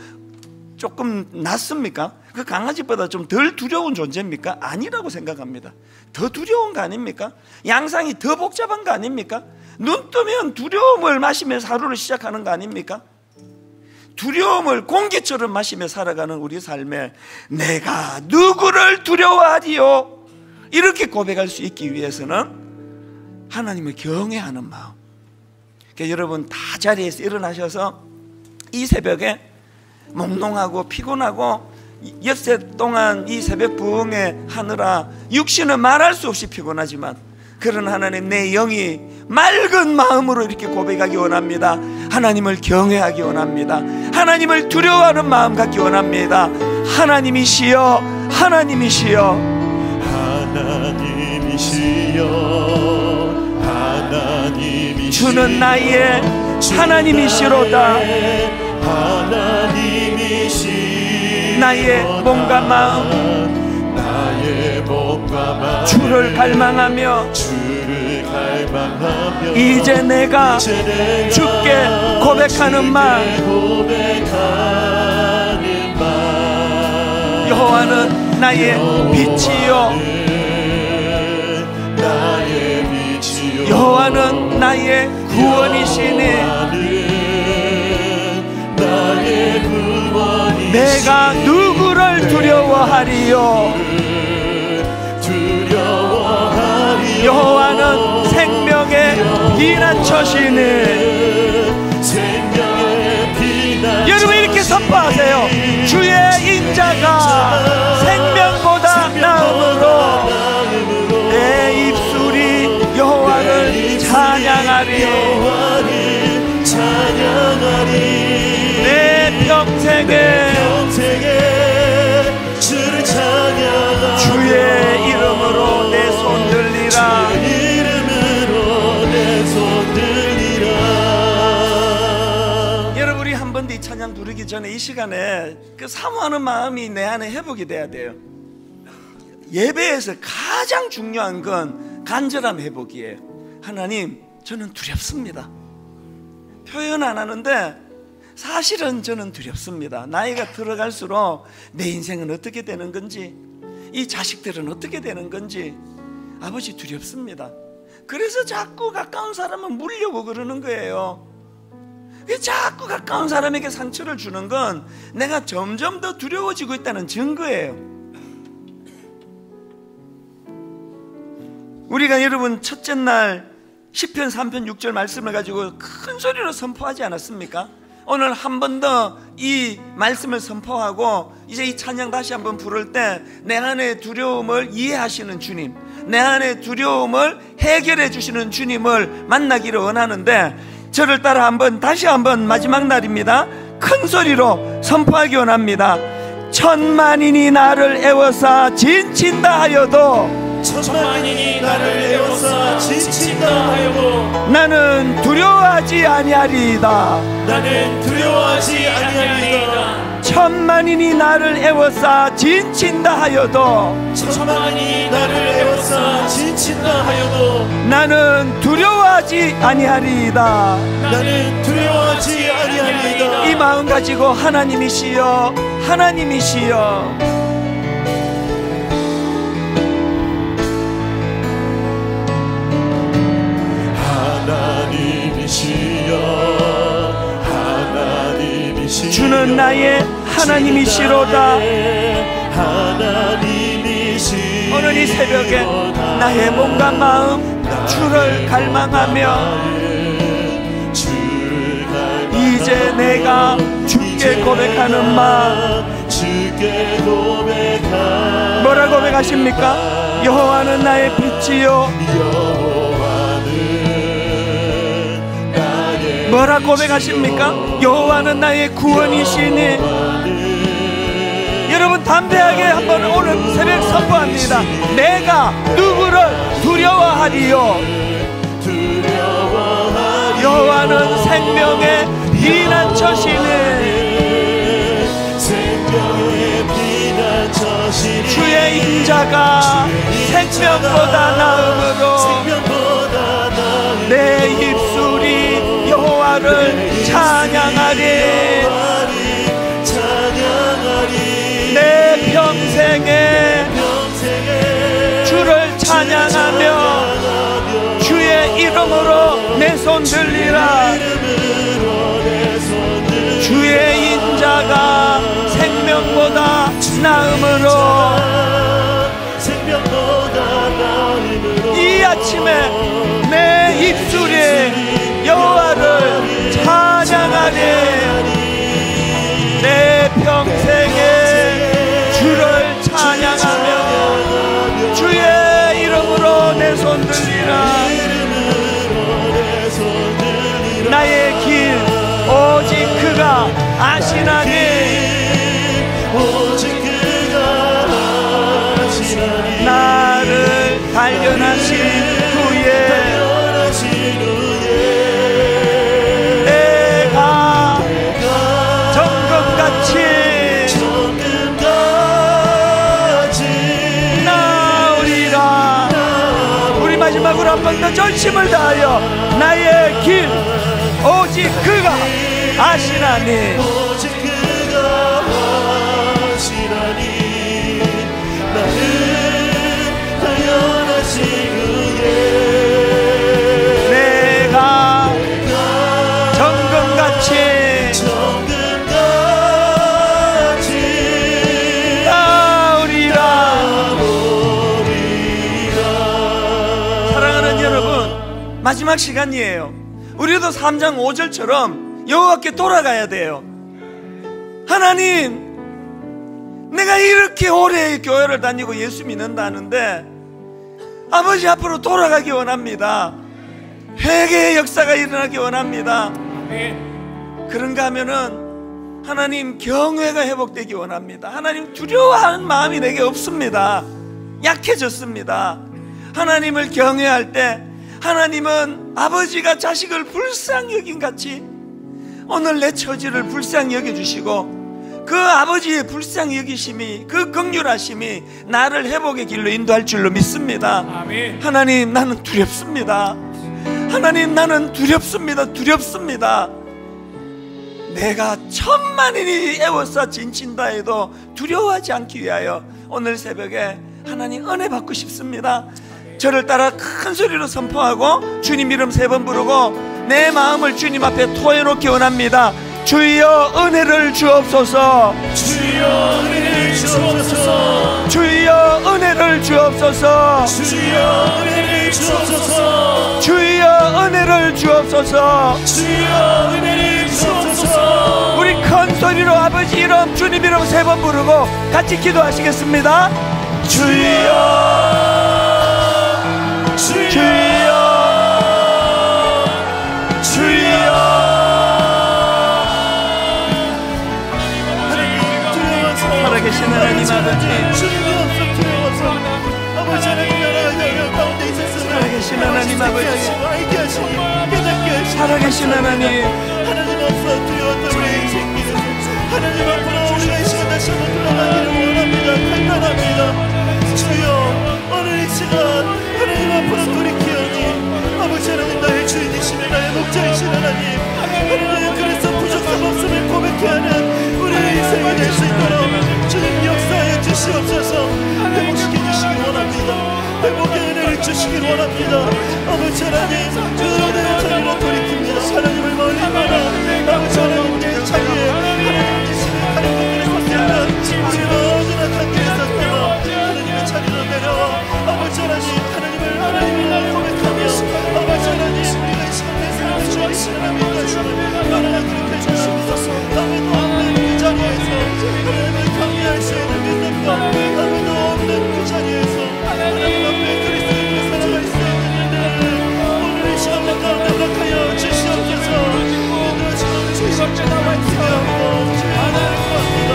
조금 낫습니까? 그 강아지보다 좀 덜 두려운 존재입니까? 아니라고 생각합니다. 더 두려운 거 아닙니까? 양상이 더 복잡한 거 아닙니까? 눈 뜨면 두려움을 마시면서 하루를 시작하는 거 아닙니까? 두려움을 공기처럼 마시며 살아가는 우리 삶에 내가 누구를 두려워하리요, 이렇게 고백할 수 있기 위해서는 하나님을 경외하는 마음. 그러니까 여러분 다 자리에서 일어나셔서 이 새벽에 몽롱하고 피곤하고 엿새 동안 이 새벽 부흥회 하느라 육신은 말할 수 없이 피곤하지만, 그런 하나님, 내 영이 맑은 마음으로 이렇게 고백하기 원합니다. 하나님을 경외하기 원합니다. 하나님을 두려워하는 마음 갖기 원합니다. 하나님이시여 하나님이시여 하나님이시여 하나님이시여 주는 나의 하나님이시로다. 하나님이시여 나의 몸과 마음 주를 갈망하며 이제 내가 주께 고백하는 말, 여호와는 나의 빛이요 여호와는 나의 구원이시니 내가 누구를 두려워하리요. 여호와는 생명의 피난처시니. 여러분 이렇게 선포하세요. 주의 인자가 생명보다 나음으로 내 입술이 여호와를 찬양하리. 내 평생에 주를 찬양하리. 주의 이름으로 내 손 들리라. 여러분 우리 한 번 더 이 찬양 부르기 전에 이 시간에 그 사모하는 마음이 내 안에 회복이 돼야 돼요. 예배에서 가장 중요한 건 간절함 회복이에요. 하나님, 저는 두렵습니다. 표현 안 하는데 사실은 저는 두렵습니다. 나이가 들어갈수록 내 인생은 어떻게 되는 건지, 이 자식들은 어떻게 되는 건지 아버지 두렵습니다. 그래서 자꾸 가까운 사람은 물려고 그러는 거예요. 자꾸 가까운 사람에게 상처를 주는 건 내가 점점 더 두려워지고 있다는 증거예요. 우리가 여러분 첫째 날 시편 3편 6절 말씀을 가지고 큰 소리로 선포하지 않았습니까? 오늘 한 번 더 이 말씀을 선포하고 이제 이 찬양 다시 한번 부를 때 내 안의 두려움을 이해하시는 주님, 내 안의 두려움을 해결해 주시는 주님을 만나기를 원하는데, 저를 따라 다시 한번 마지막 날입니다. 큰 소리로 선포하기 원합니다. 천만인이 나를 애워싸 진친다 하여도, 천만인이 나를 애워싸 지친다 하여도 나는 두려워하지 아니하리이다. 나는 두려워하지 아니하리이다. 천만인이 나를 애워싸 진친다 하여도, 천만인이 나를 애워싸 지친다 하여도 나는 두려워하지 아니하리이다. 나는 두려워하지 아니하리이다. 이 마음 가지고 하나님이시여, 하나님이시여, 하나님이시여, 주는 나의 하나님이시로다. 오늘 이 새벽에 나의 몸과 마음 주를 갈망하며 이제 내가 주께 고백하는 마음. 뭐라 고백하십니까? 여호와는 나의 빛이요, 뭐라 고백하십니까? 여호와는 나의 구원이시니. 여러분 담대하게 한번 오늘 새벽 선포합니다. 내가 누구를 두려워하리요? 여호와는 생명의 피난처시니. 주의 인자가 생명보다 나음으로 내 입술이 여호와를 찬양하리. 내 평생에 주를 찬양하며 주의 이름으로 내 손 들리라. 주의 인자가 생명보다 나음으로. 이 아침에 내 입술이 여호와를 찬양하리. 내 평생에 주를 찬양하며 주의 이름으로 내 손 들리라. 나의 길 오직 그가 아시나니. 나를 단련하신 후에 내가 정금같이 나으리라. 우리 마지막으로 한 번 더 전심을 다하여 나의 길 오직 그가 아시나니. 오직 그가 아시나니. 나는 단련하신 후에 내가 정금같이 나으리라. 사랑하는 여러분, 마지막 시간이에요. 우리도 3장 5절처럼 여호와께 돌아가야 돼요. 하나님, 내가 이렇게 오래 교회를 다니고 예수 믿는다는데 아버지 앞으로 돌아가기 원합니다. 회개의 역사가 일어나기 원합니다. 그런가 하면은 하나님, 경외가 회복되기 원합니다. 하나님, 두려워하는 마음이 내게 없습니다. 약해졌습니다. 하나님을 경외할 때 하나님은 아버지가 자식을 불쌍히 여긴 같이 오늘 내 처지를 불쌍히 여겨주시고 그 아버지의 불쌍히 여기심이, 그 긍휼하심이 나를 회복의 길로 인도할 줄로 믿습니다. 아멘. 하나님, 나는 두렵습니다. 하나님, 나는 두렵습니다. 두렵습니다. 내가 천만인이 애워싸 진친다 해도 두려워하지 않기 위하여 오늘 새벽에 하나님 은혜 받고 싶습니다. 저를 따라 큰 소리로 선포하고 주님 이름 3번 부르고 내 마음을 주님 앞에 토해놓기 원합니다. 주여 은혜를 주옵소서. 주여 은혜를 주옵소서. 주여 은혜를 주옵소서. 주여 은혜를 주옵소서. 주여 은혜를 주옵소서. 주여 은혜를 주옵소서. 우리 큰 소리로 아버지 이름 주님 이름 3번 부르고 같이 기도하시겠습니다. 주여 주여 주여. 살아계신 하나님 아버지, 살아계신 하나님 아버지, 살아계신 하나님, 하나님 앞으로 두려웠던 우리의 인생길을 하나님 앞으로 우리가 이 시간 다시 한번 돌아가기를 원합니다. 간단합니다. 주여 오늘 이 시간 하나님 앞으로 돌이키오니 아버지 하나님 나의 주인이시며 나의 목자이신 하나님, 하나님 그래서 부족함 없음을 고백하는 우리의 인생이 될 수 있도록 주님 역사해 주시옵소서. 회복시켜 주시길 원합니다. 회복의 은혜를 주시길 원합니다. 아버지 하나님 그 은혜의 자리로 돌이킵니다. 하나님을 멀리 가라. 아버지 하나님의 자리에 하나님 주시는 하나님 것들을 섰습니다. 우리 모두나 함께 섰다가 하나님의 자리로 내려와 아버지 하나님 하나님을 고백하며 아버지 하나님 우리가 이 시간에 삶을 주시는 하나님과 주님을 나라가 그렇게 주시옵소서. 아무도 없는 그 자리에서 하나님을 경외할 수 있는 믿음과 아무도 없는 그 자리에서 하나님 앞에 그리스도를 살아갈 수 있는 은혜를 오늘 이 시간에 가운데 허락하여 주시옵소서. 인도하시는 주십자 나와 있으며 하나님 구합니다.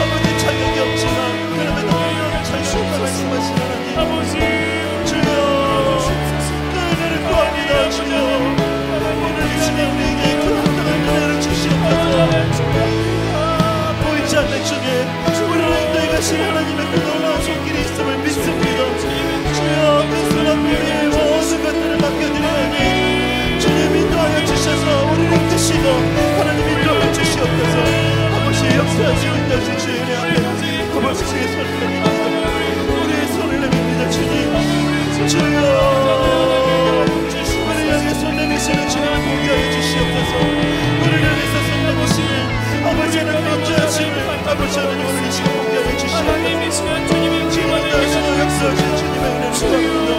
아버지 자격이 없지만 그럼에도 불구하고 자신과 말씀하신 하나님 아버지 주여 그 은혜를 구합니다. 주여 오늘 이 시간 우리에게 그 합당한 은혜를 주시옵소서. 보이지 않는 중에 우리를 인도해 가신 하나님의 그 놀라운 손길이 있음을 믿습니다. 주여 그 손앞에 우리의 모든 것들을 맡겨드리오니 주님 인도하여 주셔서 우리를 이끄시고 하나님 인도하여 주시옵소서. 아버지 역사하시고 인도하신 주의 은혜 앞에 아버지 주의 손을 내밉니다. 우리의 손을 내밉니다. 주님 주여 우리를 향해 손 내미시는 주님을 공개하여 주시옵소서. 우리를 향해서 손 내미시는 아버지 하나님 인도하심을 아버지 하나님 오늘 이 시간 공개하여 주시옵소서. 지금 나시는 역사하신 주님의 은혜를 구합니다.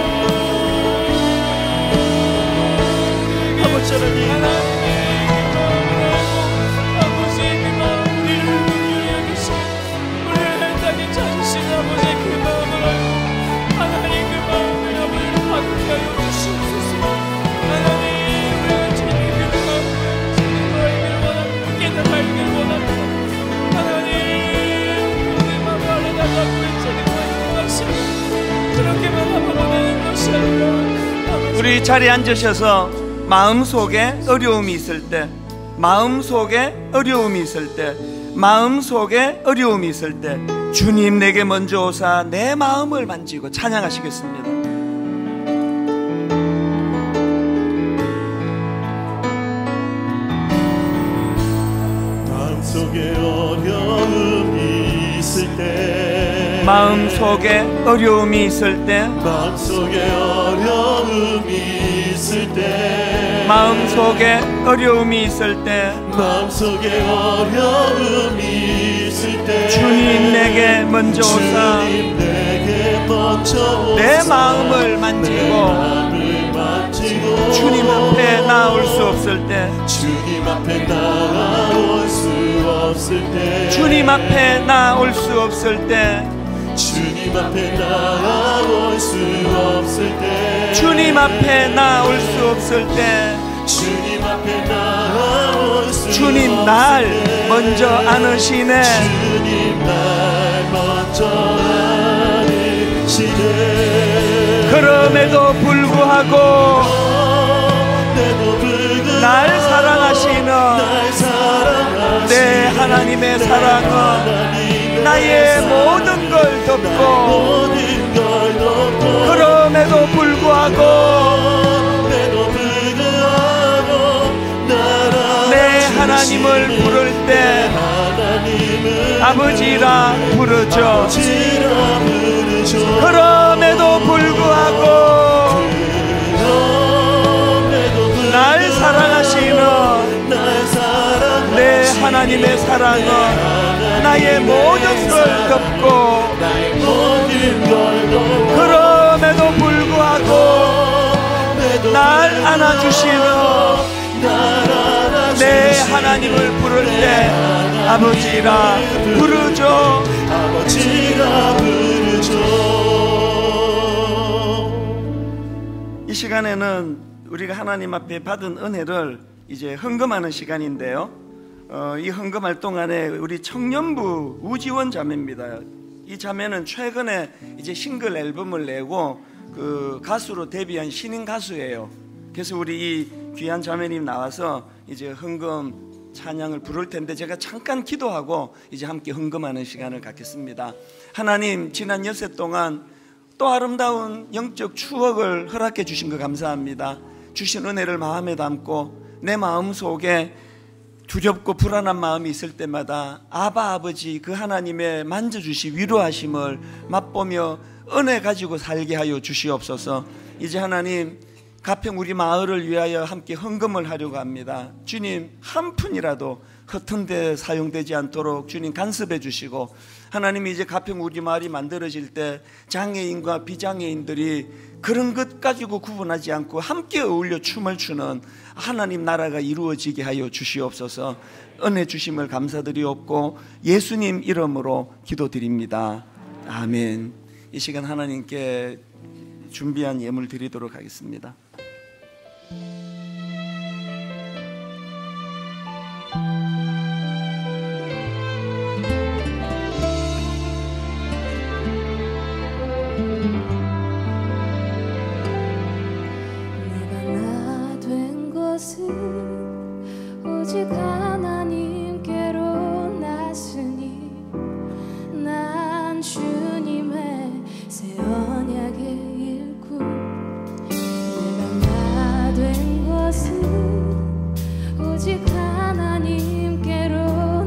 아버지 하나님 우리 자리에 앉으셔서 마음속에 어려움이 있을 때, 마음속에 어려움이 있을 때, 마음속에 어려움이 있을 때 주님 내게 먼저 오사 내 마음을 만지고 찬양하시겠습니다. 마음속에 어려움이 있을 때, 마음속에 어려움이 있을 때, 마음속에 어려움이 있을 때, 마음속에 어려움이 있을 때, 마음속에 어려움이 있을 때 주님 내게 먼저 오사 주님 내게 먼저 오사 내 마음을 만지고 주님 앞에 나올 수 없을 때, 주님 앞에 나올 수 없을 때, 주님 앞에 나올 수 없을 때, 주님 앞에 나올 수 없을 때, 주님 앞에 나올 수 없을 때, 주님 앞에 나올 수 주님 날 먼저 안으시네. 주님 날 먼저 안으시네. 그럼에도 불구하고 날 사랑하시는 내 하나님의 사랑은 나의 모든 걸 덮고, 그럼에도 불구하고 내 하나님을 부를 때 아버지라 부르죠. 그럼에도 불구하고 하나님의 사랑은 나의 모든 걸 덮고 그럼에도 불구하고 날 안아주시는 내 하나님을 부를 때 아버지라 부르죠. 이 시간에는 우리가 하나님 앞에 받은 은혜를 이제 헌금하는 시간인데요. 이 헌금할 동안에 우리 청년부 우지원 자매입니다. 이 자매는 최근에 이제 싱글 앨범을 내고 그 가수로 데뷔한 신인 가수예요. 그래서 우리 이 귀한 자매님 나와서 이제 헌금 찬양을 부를 텐데 제가 잠깐 기도하고 이제 함께 헌금하는 시간을 갖겠습니다. 하나님, 지난 여세 동안 또 아름다운 영적 추억을 허락해 주신 거 감사합니다. 주신 은혜를 마음에 담고 내 마음 속에 두렵고 불안한 마음이 있을 때마다 아바 아버지 그 하나님의 만져주시 위로하심을 맛보며 은혜 가지고 살게 하여 주시옵소서. 이제 하나님, 가평 우리 마을을 위하여 함께 헌금을 하려고 합니다. 주님, 한 푼이라도 허튼 데 사용되지 않도록 주님 간섭해 주시고, 하나님 이제 가평 우리 마을이 만들어질 때 장애인과 비장애인들이 그런 것 가지고 구분하지 않고 함께 어울려 춤을 추는 하나님 나라가 이루어지게 하여 주시옵소서. 은혜 주심을 감사드리옵고 예수님 이름으로 기도드립니다. 아멘. 이 시간 하나님께 준비한 예물 드리도록 하겠습니다. 오직 하나님께로 났으니 난 주님의 새 언약의 일꾼. 내가 나 된 것은 오직 하나님께로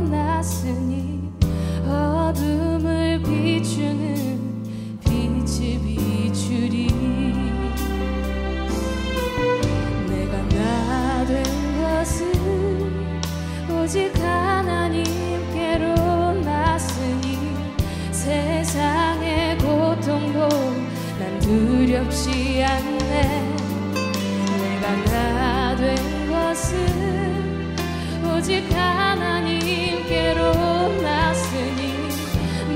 났으니 어둠을 비추는 빛을 비추리. 내가 나 된 것은 오직 하나님께로 났으니 세상의 고통도 난 두렵지 않네. 내가 나 된 것은 오직 하나님께로 났으니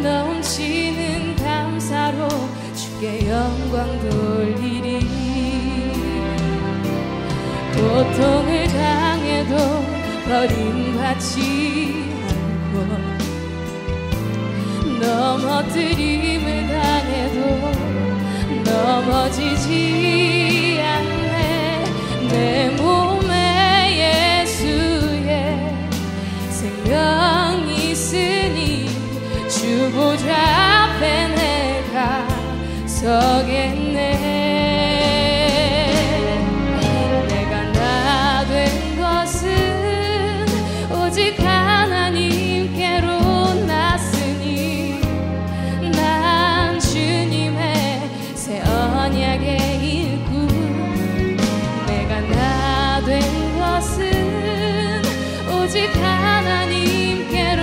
넘치는 감사로 주께 영광 돌리리. 고통을 당해도 버림받지 않고 넘어뜨림을 당해도 넘어지지 않네. 내 몸에 예수의 생명이 있으니 주 보좌 앞에 내가 서겠네. 오직 하나님께로 났으니 난 주님의 새 언약의 일꾼. 내가 나 된 것은 오직 하나님께로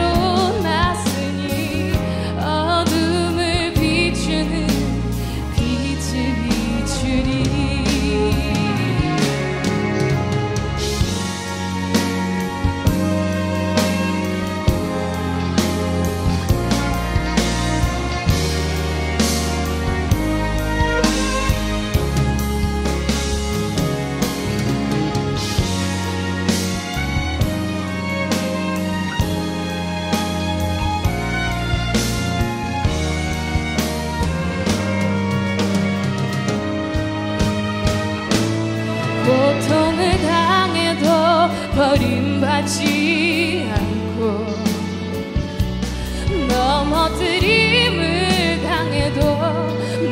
났으니 어둠을 비추는 빛을 비추리. 고통을 당해도 버림받지 않고 넘어뜨림을 당해도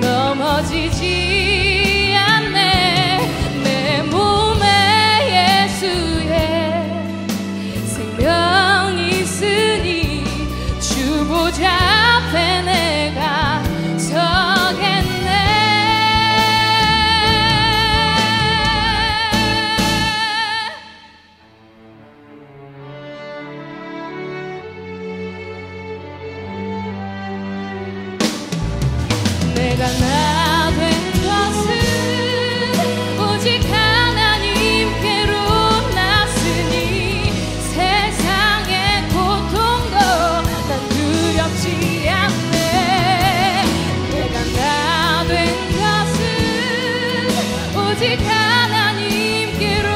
넘어지지 않네. 내 몸에 예수의 생명이 있으니 주 보좌 앞에 내가 서겠네. 오직 하나님께로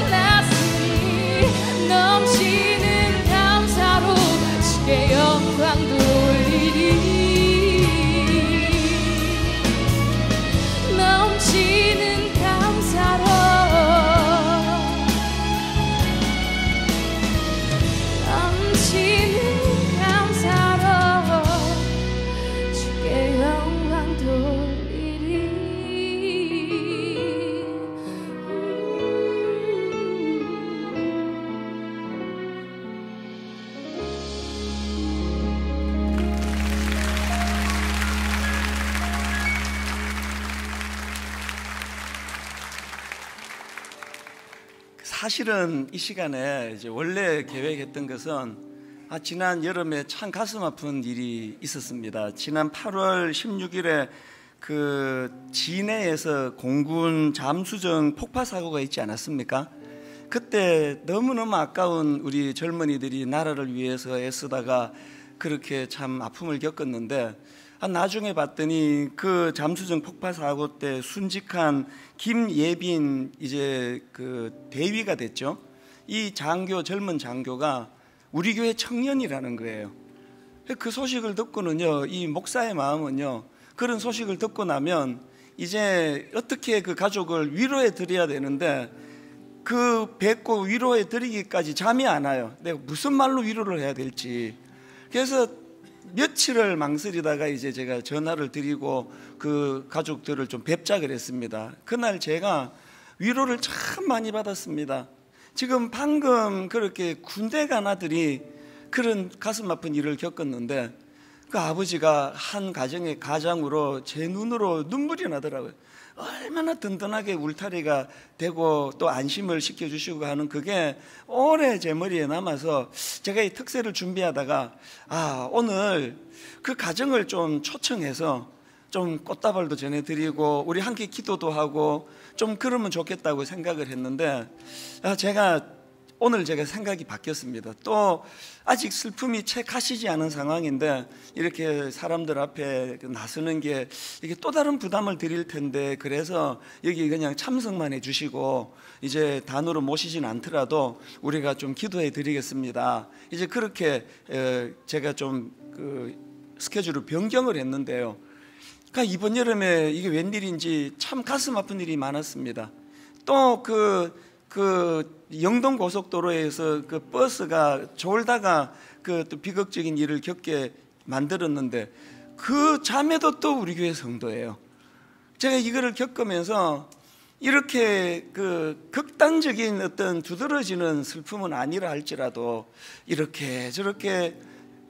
났으니 넘치는 감사로 주께 영광 돌리리. 넘치는 감사로 넘치는 감사로 주께 영광 돌리리. 사실은 이 시간에 이제 원래 계획했던 것은 지난 여름에 참 가슴 아픈 일이 있었습니다. 지난 8월 16일에 그 진해에서 공군 잠수정 폭파 사고가 있지 않았습니까? 그때 너무너무 아까운 우리 젊은이들이 나라를 위해서 애쓰다가 그렇게 참 아픔을 겪었는데, 나중에 봤더니 그 잠수정 폭파 사고 때 순직한 김예빈 이제 그 대위가 됐죠. 이 장교, 젊은 장교가 우리 교회 청년이라는 거예요. 그 소식을 듣고는요, 이 목사의 마음은요, 그런 소식을 듣고 나면 이제 어떻게 그 가족을 위로해 드려야 되는데, 그 뵙고 위로해 드리기까지 잠이 안 와요. 내가 무슨 말로 위로를 해야 될지. 그래서 며칠을 망설이다가 이제 제가 전화를 드리고 그 가족들을 좀 뵙자 그랬습니다. 그날 제가 위로를 참 많이 받았습니다. 지금 방금 그렇게 군대 간 아들이 그런 가슴 아픈 일을 겪었는데, 그 아버지가 한 가정의 가장으로 제 눈으로 눈물이 나더라고요. 얼마나 든든하게 울타리가 되고 또 안심을 시켜주시고 하는 그게 오래 제 머리에 남아서 제가 이 특세를 준비하다가 오늘 그 가정을 좀 초청해서 좀 꽃다발도 전해드리고 우리 함께 기도도 하고 좀 그러면 좋겠다고 생각을 했는데, 오늘 제가 생각이 바뀌었습니다. 또 아직 슬픔이 채 가시지 않은 상황인데 이렇게 사람들 앞에 나서는 게 이게 또 다른 부담을 드릴 텐데, 그래서 여기 그냥 참석만 해주시고 이제 단으로 모시진 않더라도 우리가 좀 기도해 드리겠습니다. 이제 그렇게 제가 좀 그 스케줄을 변경을 했는데요. 그러니까 이번 여름에 이게 웬일인지 참 가슴 아픈 일이 많았습니다. 또 그 영동 고속도로에서 그 버스가 졸다가 그 또 비극적인 일을 겪게 만들었는데, 그 자매도 또 우리 교회 성도예요. 제가 이거를 겪으면서 이렇게 그 극단적인 어떤 두드러지는 슬픔은 아니라 할지라도 이렇게 저렇게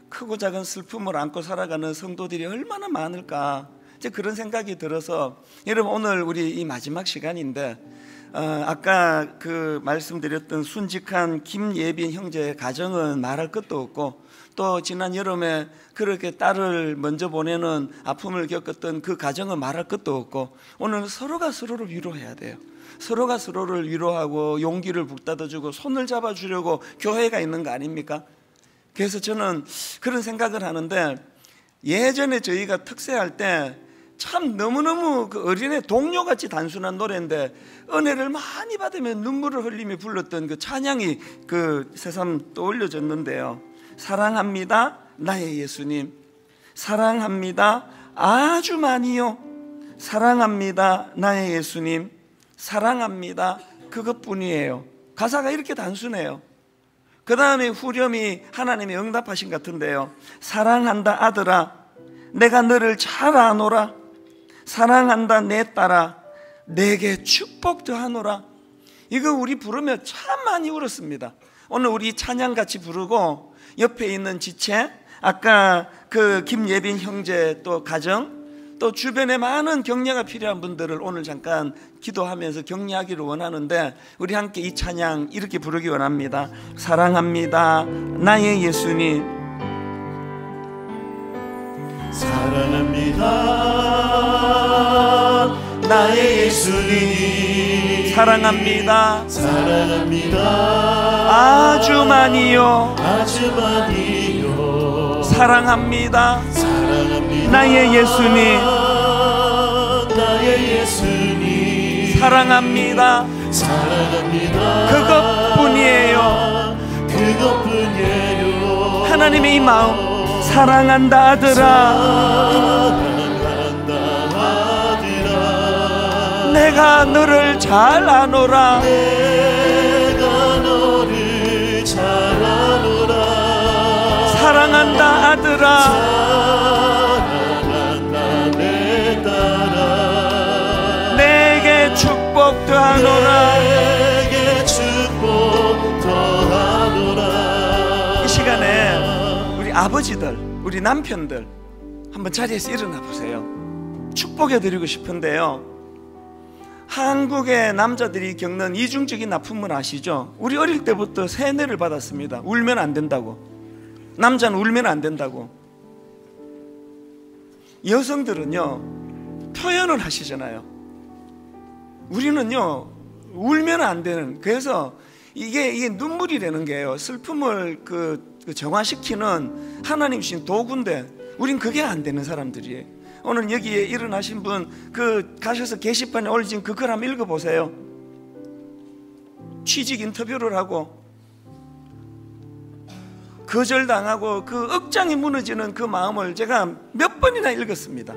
크고 작은 슬픔을 안고 살아가는 성도들이 얼마나 많을까, 이제 그런 생각이 들어서, 여러분 오늘 우리 이 마지막 시간인데 아까 그 말씀드렸던 순직한 김예빈 형제의 가정은 말할 것도 없고, 또 지난 여름에 그렇게 딸을 먼저 보내는 아픔을 겪었던 그 가정은 말할 것도 없고, 오늘 서로가 서로를 위로해야 돼요. 서로가 서로를 위로하고 용기를 북돋아주고 손을 잡아주려고 교회가 있는 거 아닙니까? 그래서 저는 그런 생각을 하는데, 예전에 저희가 특세할 때 참 너무너무 그 어린애 동요같이 단순한 노래인데 은혜를 많이 받으면 눈물을 흘리며 불렀던 그 찬양이 그 새삼 떠올려졌는데요. 사랑합니다 나의 예수님, 사랑합니다 아주 많이요, 사랑합니다 나의 예수님, 사랑합니다, 그것뿐이에요. 가사가 이렇게 단순해요. 그 다음에 후렴이 하나님이 응답하신 같은데요. 사랑한다 아들아 내가 너를 잘 아노라, 사랑한다 내 딸아 내게 축복 더하노라. 이거 우리 부르며 참 많이 울었습니다. 오늘 우리 찬양같이 부르고 옆에 있는 지체, 아까 그 김예빈 형제 또 가정, 또 주변에 많은 격려가 필요한 분들을 오늘 잠깐 기도하면서 격려하기를 원하는데, 우리 함께 이 찬양 이렇게 부르기 원합니다. 사랑합니다 나의 예수님, 사랑합니다 나의 예수님, 사랑합니다 사랑합니다 아주 많이요, 아주 많이요, 사랑합니다 사랑합니다 나의 예수님, 나의 예수님, 사랑합니다. 그것뿐이에요. 하나님의 이 마음, 사랑한다 아들아, 내가 너를 잘 아노라. 사랑한다 아들아, 내게 축복 더하노라. 이 시간에 우리 아버지들, 우리 남편들 한번 자리에서 일어나 보세요. 축복해 드리고 싶은데요, 한국의 남자들이 겪는 이중적인 아픔을 아시죠? 우리 어릴 때부터 세뇌를 받았습니다. 울면 안 된다고. 남자는 울면 안 된다고. 여성들은요, 표현을 하시잖아요. 우리는요, 울면 안 되는. 그래서 이게 눈물이라는 게요, 슬픔을 정화시키는 하나님 주신 도구인데 우린 그게 안 되는 사람들이에요. 오늘 여기에 일어나신 분, 가셔서 게시판에 올린 그걸 한번 읽어보세요. 취직 인터뷰를 하고 거절당하고 그 억장이 무너지는 그 마음을 제가 몇 번이나 읽었습니다.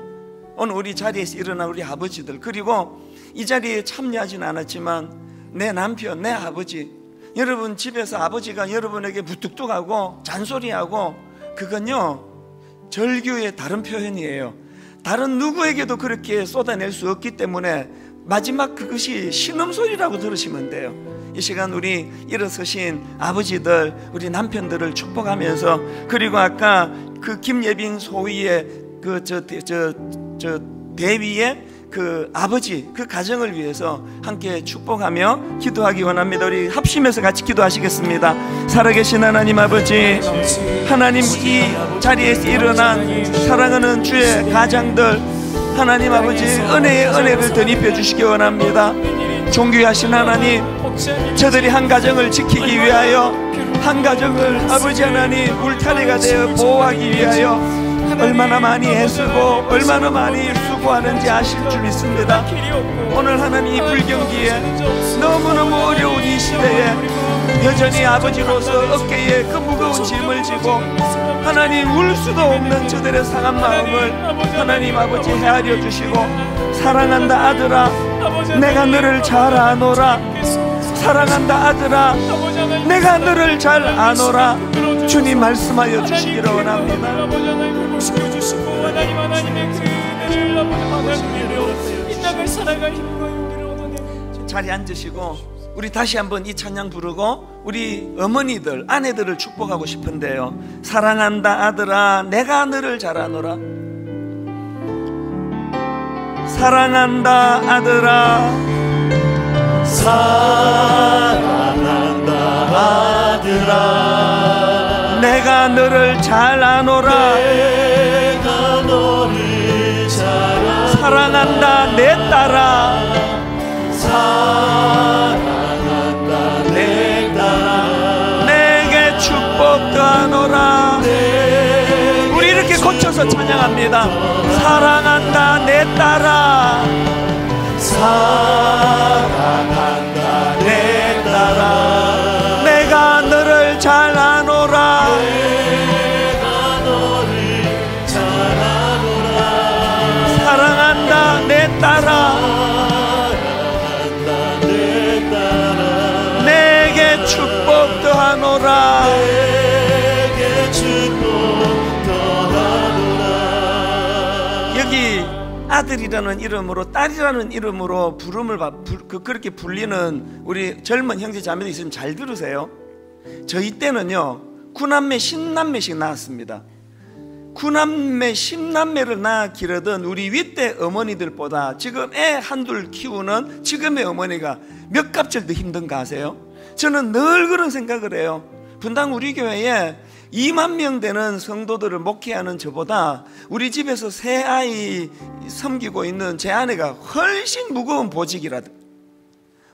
오늘 우리 자리에서 일어난 우리 아버지들, 그리고 이 자리에 참여하진 않았지만 내 남편, 내 아버지, 여러분 집에서 아버지가 여러분에게 무뚝뚝하고 잔소리하고, 그건요 절규의 다른 표현이에요. 다른 누구에게도 그렇게 쏟아낼 수 없기 때문에 마지막 그것이 신음소리라고 들으시면 돼요. 이 시간 우리 일어서신 아버지들, 우리 남편들을 축복하면서, 그리고 아까 그 김예빈 소위의 대위의 그 아버지, 그 가정을 위해서 함께 축복하며 기도하기 원합니다. 우리 합심해서 같이 기도하시겠습니다. 살아계신 하나님 아버지, 하나님 이 자리에서 일어난 사랑하는 주의 가장들, 하나님 아버지 은혜의 은혜를 덧입혀 주시기 원합니다. 존귀하신 하나님, 저들이 한 가정을 지키기 위하여, 한 가정을 아버지 하나님 울타리가 되어 보호하기 위하여 얼마나 많이 애쓰고 얼마나 많이 수고하는지 아실 줄 믿습니다. 오늘 하나님 이 불경기에 너무너무 어려운 이 시대에 여전히 아버지로서 어깨에 그 무거운 짐을 지고 하나님 울 수도 없는 저들의 상한 마음을 하나님 아버지 헤아려 주시고, 사랑한다 아들아, 내가 너를 잘 아노라. 사랑한다 아들아, 내가 너를 잘 아노라. 주님 말씀하여 주시기를 원합니다. 자리에 앉으시고 우리 다시 한번 이 찬양 부르고 우리 어머니들, 아내들을 축복하고 싶은데요. 사랑한다 아들아, 내가 너를 잘 아노라. 사랑한다 아들아, 사랑한다 아들아, 내가 너를 잘 아노라. 내가 너를 잘 아노라. 사랑한다 내 딸아, 사랑한다 내 딸아, 내게 축복 더하노라. 우리 이렇게 고쳐서 찬양합니다. 사랑한다 내 딸아, 사랑한다 내 딸아, 내가 너를 잘 아노라. 내가 너를 잘 아노라. 사랑한다 내 딸아, 사랑한다 내 딸아, 내게 축복 더하노라. 내게 축복 더하노라. 여기 아들이라는 이름으로, 딸이라는 이름으로 그렇게 불리는 우리 젊은 형제 자매들 있으면 잘 들으세요. 저희 때는요 9남매 10남매씩 낳았습니다. 9남매 10남매를 낳아 기르던 우리 윗대 어머니들보다 지금 애 한둘 키우는 지금의 어머니가 몇 값을 더 힘든가 아세요? 저는 늘 그런 생각을 해요. 분당 우리 교회에 2만 명 되는 성도들을 목회하는 저보다 우리 집에서 새 아이 섬기고 있는 제 아내가 훨씬 무거운 보직이라도,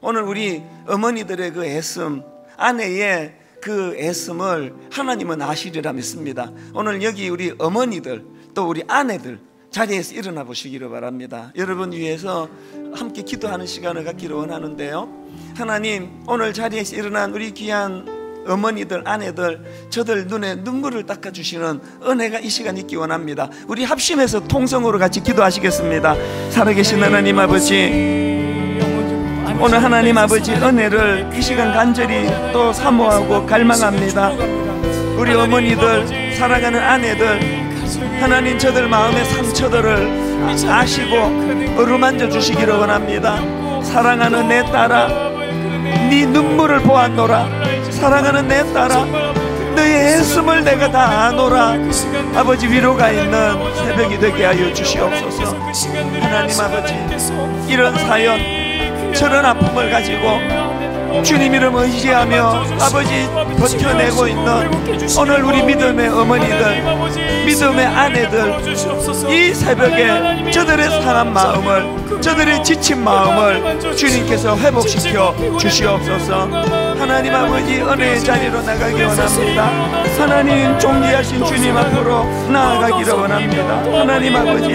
오늘 우리 어머니들의 그 애씀, 아내의 그 애씀을 하나님은 아시리라 믿습니다. 오늘 여기 우리 어머니들, 또 우리 아내들, 자리에서 일어나 보시기를 바랍니다. 여러분 위해서 함께 기도하는 시간을 갖기를 원하는데요, 하나님, 오늘 자리에서 일어난 우리 귀한 어머니들, 아내들, 저들 눈에 눈물을 닦아주시는 은혜가 이 시간 있기 원합니다. 우리 합심해서 통성으로 같이 기도하시겠습니다. 살아계신 하나님 아버지, 오늘 하나님 아버지 은혜를 이 시간 간절히 또 사모하고 갈망합니다. 우리 어머니들, 살아가는 아내들, 하나님 저들 마음의 상처들을 아시고 어루만져 주시기를 원합니다. 사랑하는 내 딸아, 네 눈물을 보았노라. 사랑하는 내 딸아, 너의 애씀을 내가 다 아노라. 아버지, 위로가 있는 새벽이 되게 하여 주시옵소서. 하나님 아버지, 이런 사연, 저런 아픔을 가지고 주님 이름 의지하며 아버지 버텨내고 있는 오늘 우리 믿음의 어머니들, 믿음의 아내들, 이 새벽에 저들의 상한 마음을, 저들의 지친 마음을 주님께서 회복시켜 주시옵소서. 하나님 아버지, 은혜의 자리로 나가기 원합니다. 하나님, 존귀하신 주님 앞으로 나아가기를 원합니다. 하나님 아버지,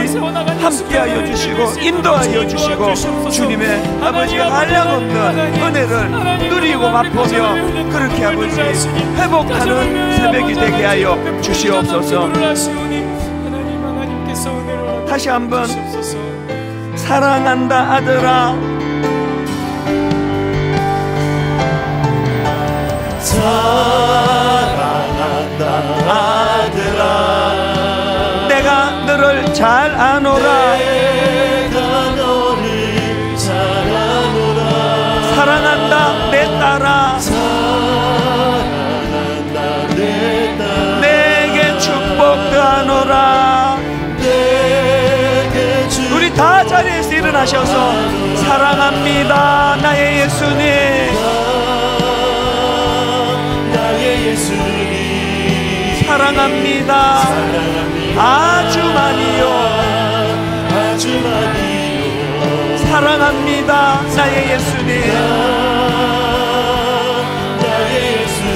함께하여 주시고 인도하여 주시고 주님의 아버지 한량없는 은혜를 누리고 맛보며 그렇게 아버지 회복하는 새벽이 되게 하여 주시옵소서. 다시 한번, 사랑한다 아들아, 사랑한다 아들아, 내가 너를 잘 아노라. 내가 너를 잘 아노라. 사랑한다 내 딸아, 사랑한다 내 딸아, 내게 축복도 하노라. 내게 축복. 우리 다 자리에서 일어나셔서 사랑합니다 나의 예수님, 나의 예수님, 사랑합니다 아주 많이요, 아주 많이요. 사랑합니다 나의 예수님.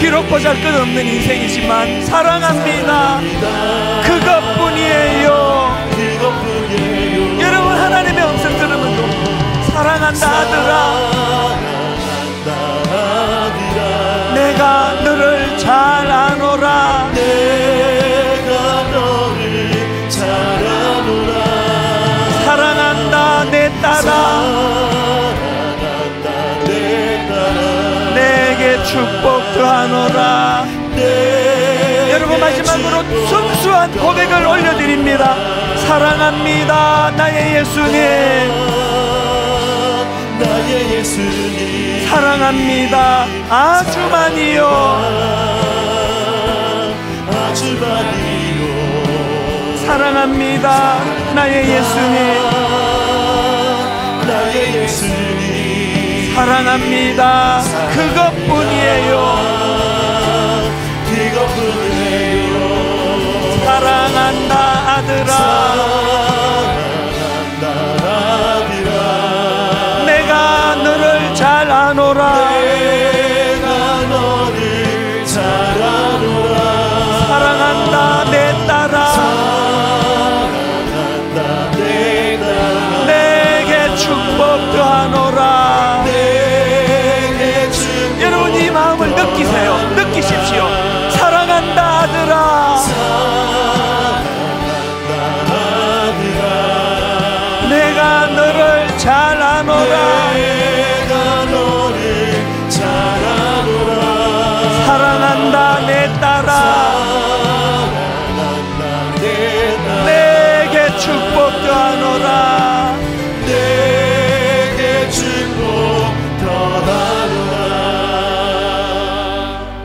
비록 보잘것없는 인생이지만 사랑합니다, 그것뿐이에요. 여러분, 하나님의 음성 들으면 또 사랑한다 아들아, 내가 너를 잘 아노라. 내가 너를 잘 아노라. 사랑한다 내 딸아, 사랑한다 내 딸아, 내게 축복도 하노라. 여러분, 마지막으로 순수한 고백을 올려드립니다. 사랑합니다 나의 예수님, 나의 예수님, 사랑합니다 아주 많이요, 아주 많이요. 사랑합니다 나의 예수님, 나의 예수님, 사랑합니다 그것뿐이에요. 그것뿐이에요. 사랑한다 아들아, 사랑한다 아들아, 내가 너를 잘 아노라. 내가 너를 잘 아노라. 사랑한다 내 딸아, 사랑한다 내 딸아, 내게 축복도 하노라. 내게 축복. 여러분, 이 마음을 느끼세요. 느끼십시오. 사랑한다 아들아, 사랑한다 아들아, 내가 너를 잘 아노라. 내가 너를 잘 아노라. 사랑한다 내 딸아, 사랑한다 내 딸아, 내게 축복도 하노라. 내게 축복 더하노라.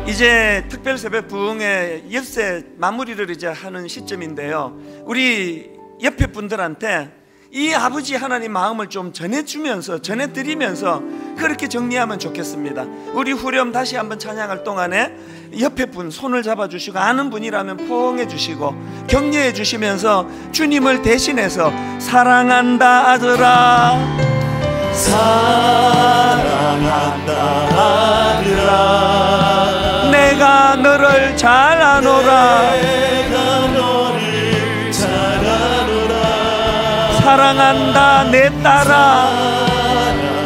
이제 특별 새벽 부흥의 엿새 마무리를 이제 하는 시점인데요, 우리 옆에 분들한테 이 아버지 하나님 마음을 좀 전해주면서, 전해드리면서 그렇게 정리하면 좋겠습니다. 우리 후렴 다시 한번 찬양할 동안에 옆에 분 손을 잡아주시고, 아는 분이라면 포옹해 주시고 격려해 주시면서 주님을 대신해서 사랑한다 아들아, 사랑한다 아들아, 내가 너를 잘 아노라. 내가 너를 잘 아노라. 사랑한다 내 딸아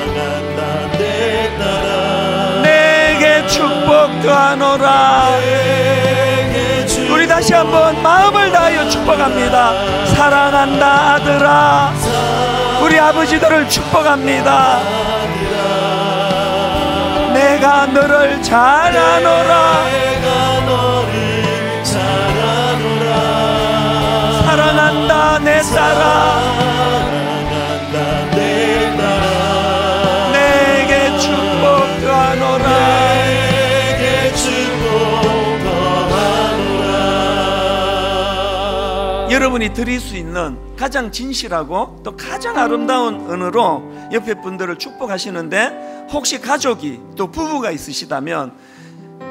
사랑한다 내 딸아 내게 축복 더하노라. 우리 다시 한번 마음을 다하여 축복합니다. 사랑한다 아들아 우리 아버지들을 축복합니다. 내가 너를 잘 아노라. 사랑한다 내 딸아 내게 축복 더하노라. 여러분이 드릴 수 있는 가장 진실하고 또 가장 아름다운 은으로 옆에 분들을 축복하시는데, 혹시 가족이 또 부부가 있으시다면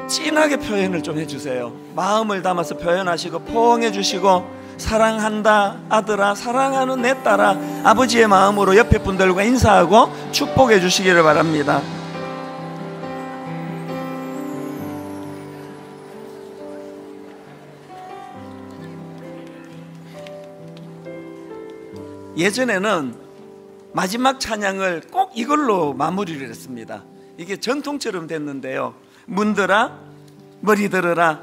진하게 표현을 좀 해주세요. 마음을 담아서 표현하시고 포옹해 주시고, 사랑한다 아들아 사랑하는 내 딸아 아버지의 마음으로 옆에 분들과 인사하고 축복해 주시기를 바랍니다. 예전에는 마지막 찬양을 꼭 이걸로 마무리를 했습니다. 이게 전통처럼 됐는데요. 문들아 머리 들으라.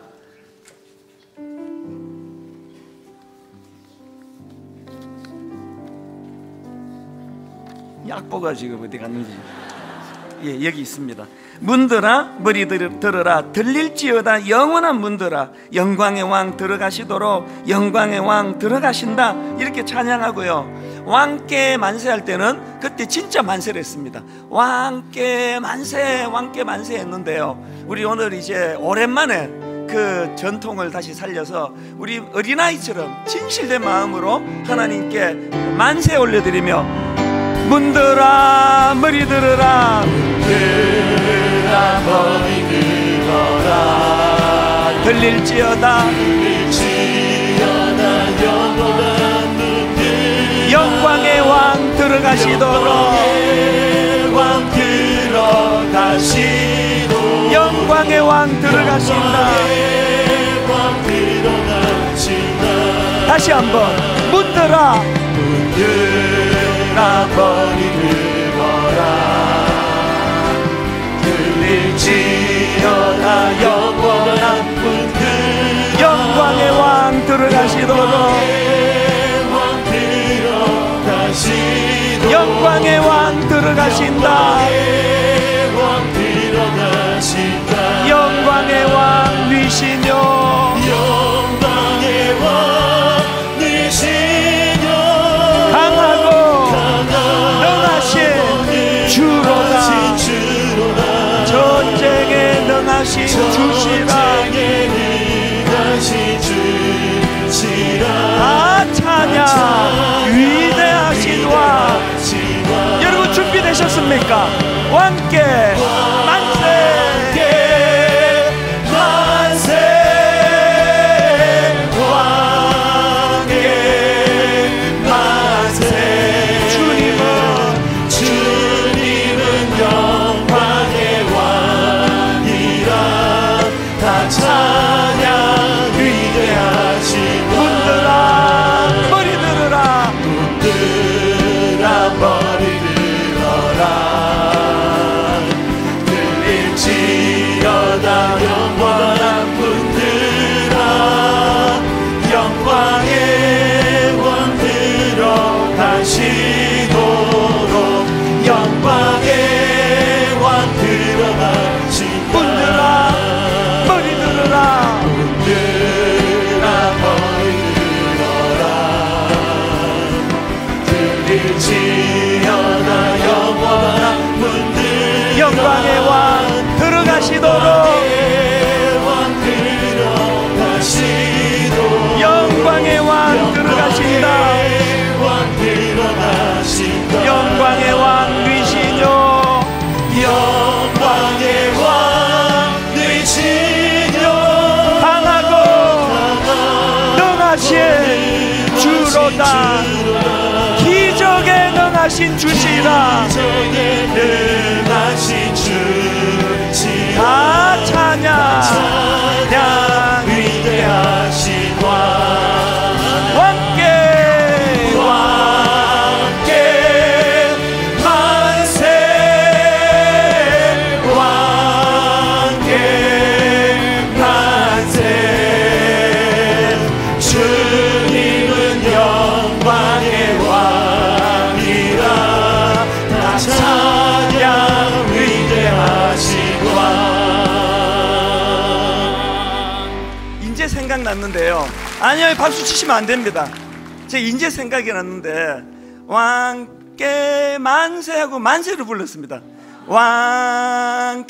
약보가 지금 어디 갔는지. 예, 여기 있습니다. 문들아 머리 들으라. 들릴지어다 영원한 문들아 영광의 왕 들어가시도록 영광의 왕 들어가신다. 이렇게 찬양하고요. 왕께 만세할 때는 그때 진짜 만세를 했습니다. 왕께 만세 왕께 만세 했는데요. 우리 오늘 이제 오랜만에 그 전통을 다시 살려서 우리 어린아이처럼 진실된 마음으로 하나님께 만세 올려드리며, 문들아 머리 들으라. 문들아 머리 들어라. 들릴지어다 영원한 문들 영광의 왕 들어가시도록 왕 들어가시도록 영광의 왕 들어가신다. 왕 들어가신다. 다시 한번 문들아 문들아 머리 들어라. 들릴지어다 영원한 문들 영광의 왕 들어가시도록 왕 들어가시도록 영광의 왕 들어가신다. 왕 들어가신다. 영광의 왕 위시뇨 영광의 왕 되시뇨 강하고 능하신 주로다. 전쟁에 능하신 주시라. 아 찬양 위대하신 왕. 여러분 준비되셨습니까? 왕께 만세 만세 왕께 만세. 주님은 영광의 왕이라. 다 찬양 위대하신 문들아 머리 들으라. 문들아 머리 들어라. 들릴지어다 영원한 문들아 영광의 왕 들어가시도록 영광의 왕 들어가신다. 문들아 머리 들으라. 문들아 머리 들어라. 들릴지어다 영원한 문들 영광의 왕 들어가시도록 왕 들어가시도록 영광의 왕 들어가신다. 왕 들어가신다. 영광의 왕 위시뇨 영광의 왕 되시뇨 강하고 능하신 주로다. 기적에 능하신 주시라. 기적에 능하신 주시라. 다 찬양 찬양 위대하신 왕 왕께 왕께 났는데요. 아니요, 박수 치시면 안 됩니다. 제가 이제 생각이 났는데 왕께 만세하고 만세를 불렀습니다. 왕께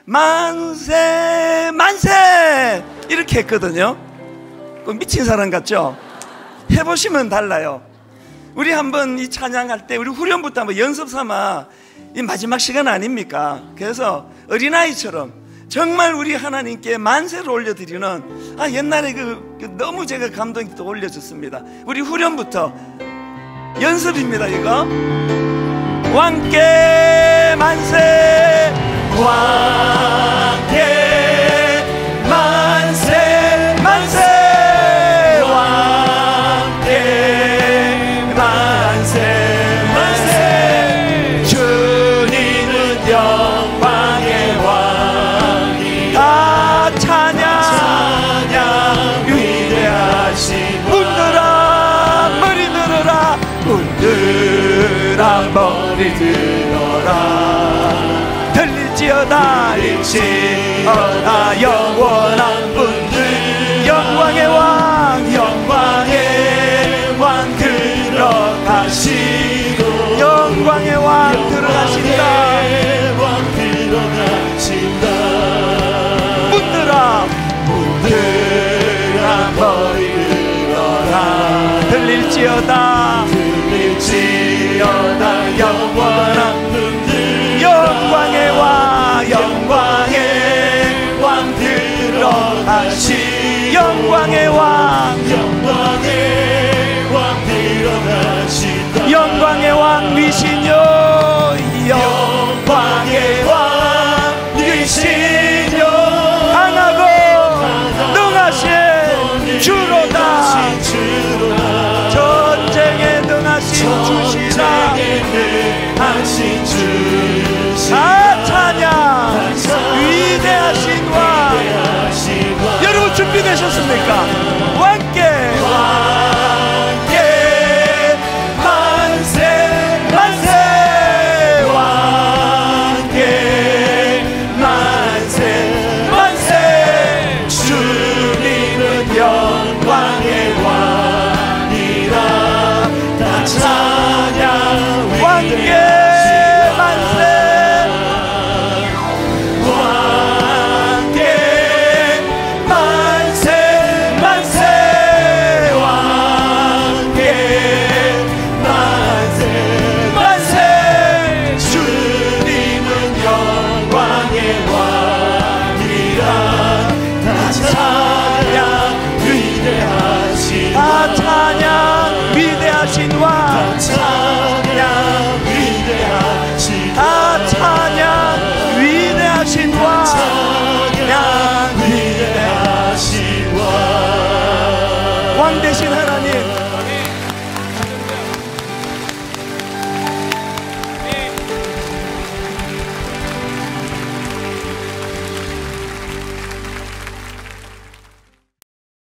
만세 만세 이렇게 했거든요. 미친 사람 같죠? 해보시면 달라요. 우리 한번 이 찬양할 때 우리 후렴부터 한번 연습 삼아, 이 마지막 시간 아닙니까? 그래서 어린아이처럼 정말 우리 하나님께 만세를 올려드리는, 옛날에 너무 제가 감동이 또 올려졌습니다. 우리 후렴부터 연습입니다. 이거 왕께 만세, 왕께 만세 만세, 왕께 만세 만세. 주님은 영광의 왕이, 다 찬양 위대하신. 문들아 머리 들어라, 문들아 머리 들어라. 들릴지어다 들릴지어다 영원한 분들, 영광의 왕 영광의 왕 들어가시고, 영광의 왕 들어가신다. 왕 들어가신다. 문들아 문들아 머리 들어라. 들릴지어다 들릴지어다 영원한 분들, 영광의 왕 영광의 왕 들어가시. 영광의 왕 영광의 왕 들어가신다. 영광의 왕 위시뇨, 영광의 왕 위시뇨. 강하고 능하신 주로다. 전쟁에 능하신 주시라. 전쟁에 능하신 주시라.